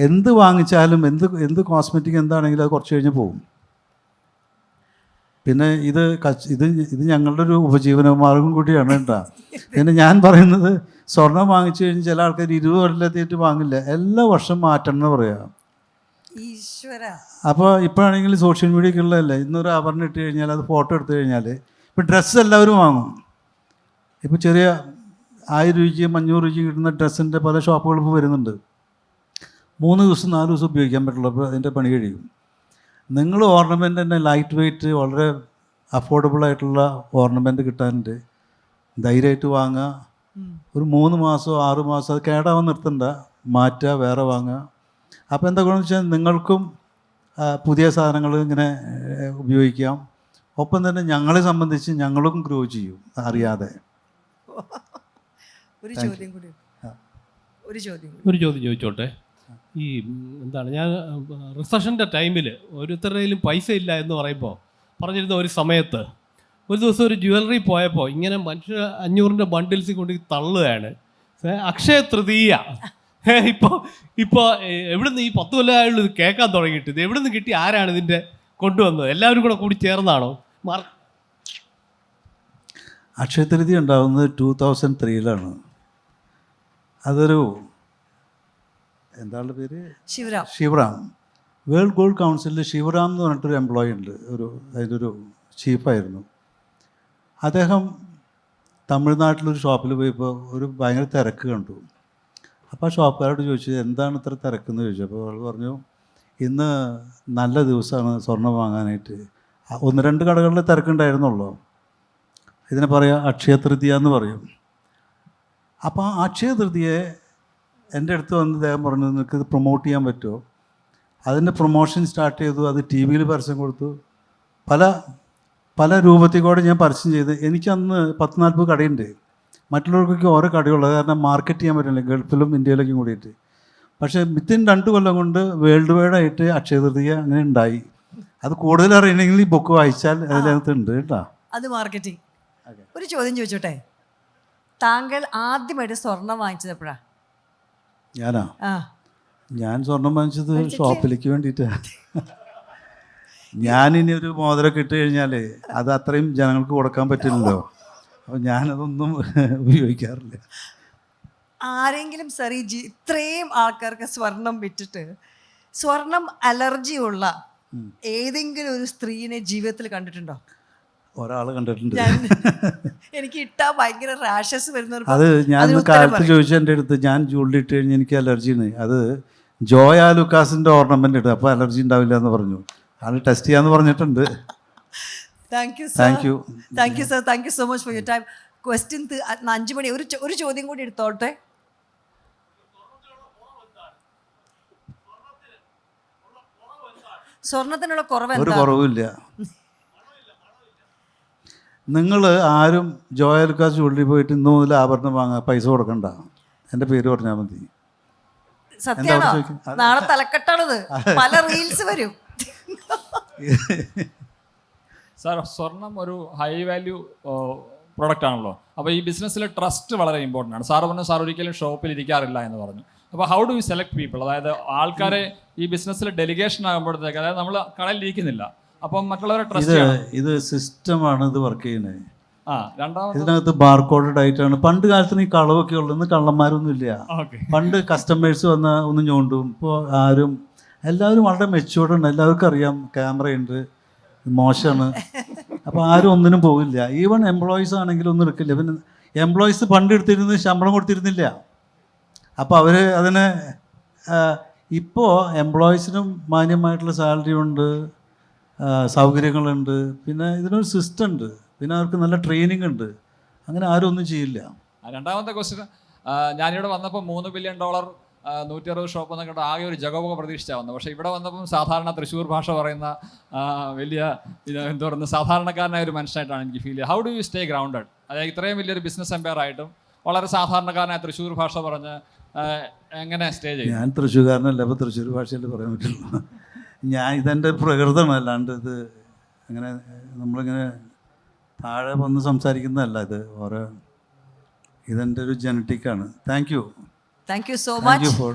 എന്ത് വാങ്ങിച്ചാലും എന്ത് കോസ്മെറ്റിക് എന്താണെങ്കിലും അത് കുറച്ച് കഴിഞ്ഞ് പോകും. പിന്നെ ഇത് ഞങ്ങളുടെ ഒരു ഉപജീവന മാർഗം കൂടിയാണ് കേട്ടോ. പിന്നെ ഞാൻ പറയുന്നത് സ്വർണം വാങ്ങിച്ചു കഴിഞ്ഞ് ചില ആൾക്കാർ 20 കൊല്ലത്തേറ്റ് വാങ്ങില്ല, എല്ലാ വർഷം മാറ്റണം എന്ന് പറയാം. ഈശ്വര. അപ്പോൾ ഇപ്പോഴാണെങ്കിൽ സോഷ്യൽ മീഡിയക്കുള്ളതല്ലേ, ഇന്നൊരു ആഭരണം ഇട്ട് കഴിഞ്ഞാൽ അത് ഫോട്ടോ എടുത്തു കഴിഞ്ഞാൽ ഇപ്പോൾ ഡ്രസ്സ് എല്ലാവരും വാങ്ങും. ഇപ്പോൾ ചെറിയ 1000 രൂപയ്ക്കും 500 രൂപയ്ക്കും കിട്ടുന്ന ഡ്രസ്സിൻ്റെ പല ഷോപ്പുകളും ഇപ്പോൾ വരുന്നുണ്ട്. 3 ദിവസം 4 ദിവസം ഉപയോഗിക്കാൻ പറ്റുള്ളൂ, അപ്പോൾ അതിൻ്റെ പണി കഴിയും. നിങ്ങൾ ഓർണമെൻ്റ് തന്നെ ലൈറ്റ് വെയ്റ്റ് വളരെ അഫോർഡബിൾ ആയിട്ടുള്ള ഓർണമെൻ്റ് കിട്ടാനുണ്ട്. ധൈര്യമായിട്ട് വാങ്ങുക. ഒരു 3 മാസമോ 6 മാസം അത് കേടാവാൻ നിർത്തണ്ട, മാറ്റുക, വേറെ വാങ്ങുക. അപ്പോൾ എന്താ ഗുണമെന്ന് വെച്ചാൽ നിങ്ങൾക്കും പുതിയ സാധനങ്ങൾ ഇങ്ങനെ ഉപയോഗിക്കാം. ഒപ്പം തന്നെ ഞങ്ങളെ സംബന്ധിച്ച് ഞങ്ങളും ഗ്രോ ചെയ്യും അറിയാതെ. ഒരു ചോദ്യം കൂടി. ഒരു ചോദ്യം ചോദിച്ചോട്ടെ. ഈ എന്താണ്, ഞാൻ റിസഷൻ്റെ ടൈമിൽ ഓരോരുത്തരുടെയിലും പൈസ ഇല്ല എന്ന് പറയുമ്പോൾ പറഞ്ഞിരുന്ന ഒരു സമയത്ത് ഒരു ദിവസം ഒരു ജ്വല്ലറി പോയപ്പോൾ ഇങ്ങനെ മനുഷ്യ 500-ൻ്റെ ബണ്ടിൽസ് കൊണ്ട് തള്ളുകയാണ്. അക്ഷയ തൃതീയ ഇപ്പോൾ എവിടുന്ന് ഈ 10 കൊല്ലമായുള്ള ഇത് കേൾക്കാൻ തുടങ്ങിയിട്ട് ഇത് എവിടുന്ന് കിട്ടി, ആരാണ് ഇതിൻ്റെ കൊണ്ടുവന്നത്? എല്ലാവരും കൂടി ചേർന്നാണോ? അക്ഷയ തൃതീയ ഉണ്ടാകുന്നത് 2003-ലാണ്. അതൊരു എന്താണ് പേര്, ശിവറാം. വേൾഡ് ഗോൾഡ് കൗൺസിലിൽ ശിവറാം എന്ന് പറഞ്ഞിട്ടൊരു എംപ്ലോയി ഉണ്ട്, അതിൻ്റെ ഒരു ചീഫായിരുന്നു. അദ്ദേഹം തമിഴ്നാട്ടിലൊരു ഷോപ്പിൽ പോയപ്പോൾ ഒരു ഭയങ്കര തിരക്ക് കണ്ടു. അപ്പോൾ ആ ഷോപ്പുകാരോട് ചോദിച്ചു എന്താണ് ഇത്ര തിരക്കെന്ന് ചോദിച്ചു. അപ്പോൾ അവൾ പറഞ്ഞു ഇന്ന് നല്ല ദിവസമാണ് സ്വർണ്ണം വാങ്ങാനായിട്ട്. 1-2 കടകളിൽ തിരക്കുണ്ടായിരുന്നുള്ളൂ. ഇതിനെ പറയാം അക്ഷയ തൃതീയ എന്ന് പറയും. അപ്പോൾ ആ അക്ഷയ തൃതീയയെ എൻ്റെ അടുത്ത് വന്ന് അദ്ദേഹം പറഞ്ഞു നിങ്ങൾക്ക് ഇത് പ്രൊമോട്ട് ചെയ്യാൻ പറ്റുമോ. അതിൻ്റെ പ്രൊമോഷൻ സ്റ്റാർട്ട് ചെയ്തു. അത് ടി വിയിൽ പരസ്യം കൊടുത്തു. പല രൂപത്തിൽ കൂടെ ഞാൻ പരസ്യം ചെയ്ത്. എനിക്കന്ന് 10-40 കടയുണ്ട്. മറ്റുള്ളവർക്കൊക്കെ ഓരോ കടയുള്ളത് കാരണം മാർക്കറ്റ് ചെയ്യാൻ പറ്റില്ല, ഗൾഫിലും ഇന്ത്യയിലേക്കും കൂടിയിട്ട്. പക്ഷേ വിത്തിൻ 2 കൊല്ലം കൊണ്ട് വേൾഡ് വൈഡായിട്ട് അക്ഷയ തൃതീയ അങ്ങനെ ഉണ്ടായി. അത് കൂടുതൽ അറിയണമെങ്കിൽ ഈ ബുക്ക് വായിച്ചാൽ അതിനകത്ത് ഉണ്ട് കേട്ടോ. അത് മാർക്കറ്റിംഗ്. ഒരു ചോദ്യം ചോദിച്ചോട്ടെ, താങ്കൾ ആദ്യമായിട്ട് സ്വർണം വാങ്ങിച്ചത് എപ്പോഴാ? ഞാൻ സ്വർണം വാങ്ങിച്ചത് ഷോപ്പിലേക്ക് വേണ്ടിയിട്ടാണ്. ഞാനിനി ഒരു മോതിരമൊക്കെ ഇട്ട് കഴിഞ്ഞാൽ അത് അത്രയും ജനങ്ങൾക്ക് കൊടുക്കാൻ പറ്റില്ലല്ലോ. അപ്പോൾ ഞാനതൊന്നും ഉപയോഗിക്കാറില്ല. ആരെങ്കിലും സാർ ഇത്രയും ആൾക്കാർക്ക് സ്വർണം വിറ്റിട്ട് സ്വർണം അലർജി ഉള്ള ഏതെങ്കിലും ഒരു സ്ത്രീനെ ജീവിതത്തിൽ കണ്ടിട്ടുണ്ടോ? ഒരാൾ കണ്ടിട്ടുണ്ട്. എനിക്ക് ഇട്ടാ ഭയങ്കര റാഷസ് വരുന്ന. അത് ഞാൻ കാലത്ത് ചോദിച്ചു എൻ്റെ അടുത്ത്, ഞാൻ ജ്വല്ലറി ഇട്ട് കഴിഞ്ഞാൽ എനിക്ക് അലർജിയാണ്. അത് ജോയ ലുക്കാസിൻ്റെ ഓർണമെൻ്റ് ഇട്ട് അപ്പോൾ അലർജി ഉണ്ടാവില്ല എന്ന് പറഞ്ഞു. അത് ടെസ്റ്റ് ചെയ്യാന്ന് പറഞ്ഞിട്ടുണ്ട്. Thank you sir. Thank you so much for your time. Question 5 മണി. ഒരു ചോദ്യം കൂടി എടുത്തോട്ടെ. സ്വർണത്തിനുള്ള കുറവ് ഒരു എന്താ? കുറവുമില്ല. നിങ്ങൾ ആരും ജോയൽക്കാസ് ജ്വല്ലറി പോയിട്ട് ഇന്ന് മുതൽ ആഭരണം വാങ്ങാൻ പൈസ കൊടുക്കണ്ട, എൻ്റെ പേര് പറഞ്ഞാൽ മതി. സത്യമാണോ? ചോദിക്കും? നാളെ തലക്കെട്ടാണത്, പല റീൽസ് വരും. സാർ, സ്വർണം ഒരു ഹൈ വാല്യൂ പ്രൊഡക്റ്റ് ആണല്ലോ. അപ്പോൾ ഈ ബിസിനസ്സിൽ ട്രസ്റ്റ് വളരെ ഇമ്പോർട്ടൻ്റ് ആണ്. സാർ പറഞ്ഞു സാർ ഒരിക്കലും ഷോപ്പിൽ ഇരിക്കാറില്ല എന്ന് പറഞ്ഞു. അപ്പോൾ how do you select people? അതായത് ആൾക്കാരെ ഈ ബിസിനസ്സിൽ ഡെലിഗേഷൻ ആകുമ്പോഴത്തേക്ക്, അതായത് നമ്മൾ കടയിൽ ഇരിക്കുന്നില്ല, അപ്പം മറ്റുള്ളവരെ ട്രസ്റ്റ് ചെയ്യണം. ഇത് സിസ്റ്റമാണ് ഇത് വർക്ക് ചെയ്യുന്നത്. രണ്ടാമത് ഇതിനകത്ത് ബാർകോഡഡ് ആയിട്ടാണ്. പണ്ട് കാലത്തിന് ഈ കളവൊക്കെ ഉള്ളത്, ഇന്ന് കള്ളന്മാരൊന്നും ഇല്ല. ഓക്കെ. പണ്ട് കസ്റ്റമേഴ്സ് വന്ന ഒന്ന് ഞോണ്ടും. ഇപ്പോൾ ആരും, എല്ലാവരും വളരെ മെച്യൂർഡാണ്. എല്ലാവർക്കും അറിയാം ക്യാമറയുണ്ട്, മോശമാണ്. അപ്പോൾ ആരും ഒന്നിനും പോകില്ല. ഈവൻ എംപ്ലോയീസ് ആണെങ്കിലും ഒന്നും എടുക്കില്ല. പിന്നെ എംപ്ലോയീസ് പണ്ട് എടുത്തിരുന്നത് ശമ്പളം കൊടുത്തിരുന്നില്ല. അപ്പോൾ അവർ അതിനെ ഇപ്പോൾ എംപ്ലോയീസിനും മാന്യമായിട്ടുള്ള സാലറി ഉണ്ട്, സൗകര്യങ്ങളുണ്ട്, പിന്നെ ഇതിനൊരു സിസ്റ്റം ഉണ്ട്, പിന്നെ അവർക്ക് നല്ല ട്രെയിനിങ് ഉണ്ട്. അങ്ങനെ ആരും ഒന്നും ചെയ്യില്ല. രണ്ടാമത്തെ ക്വസ്റ്റ്യൻ, ഞാനിവിടെ വന്നപ്പോൾ $3 ബില്യൺ 160 ഷോപ്പ് എന്നൊക്കെ ആകെ ഒരു ജഗോപക പ്രതീക്ഷിച്ചാണ് വന്നത്. പക്ഷേ ഇവിടെ വന്നപ്പം സാധാരണ തൃശ്ശൂർ ഭാഷ പറയുന്ന വലിയ എന്താ പറയുന്നത് സാധാരണക്കാരനായ ഒരു മനുഷ്യനായിട്ടാണ് എനിക്ക് ഫീൽ ചെയ്യുക. How do you stay grounded? അതായത് ഇത്രയും വലിയൊരു ബിസിനസ് എംപയർ ആയിട്ടും വളരെ സാധാരണക്കാരനായ തൃശ്ശൂർ ഭാഷ പറഞ്ഞ് എങ്ങനെ സ്റ്റേ ചെയ്യും? ഞാൻ തൃശ്ശൂർക്കാരനല്ല, അപ്പോൾ തൃശ്ശൂർ ഭാഷയിൽ പറയാൻ പറ്റുള്ളൂ. ഇതെൻ്റെ പ്രകൃതമാണ്, അല്ലാണ്ട് ഇത് അങ്ങനെ നമ്മളിങ്ങനെ താഴെ വന്ന് സംസാരിക്കുന്നതല്ല. ഇത് ഇതെൻ്റെ ഒരു ജനറ്റിക്കാണ്. Thank you thank you so thank you much. Four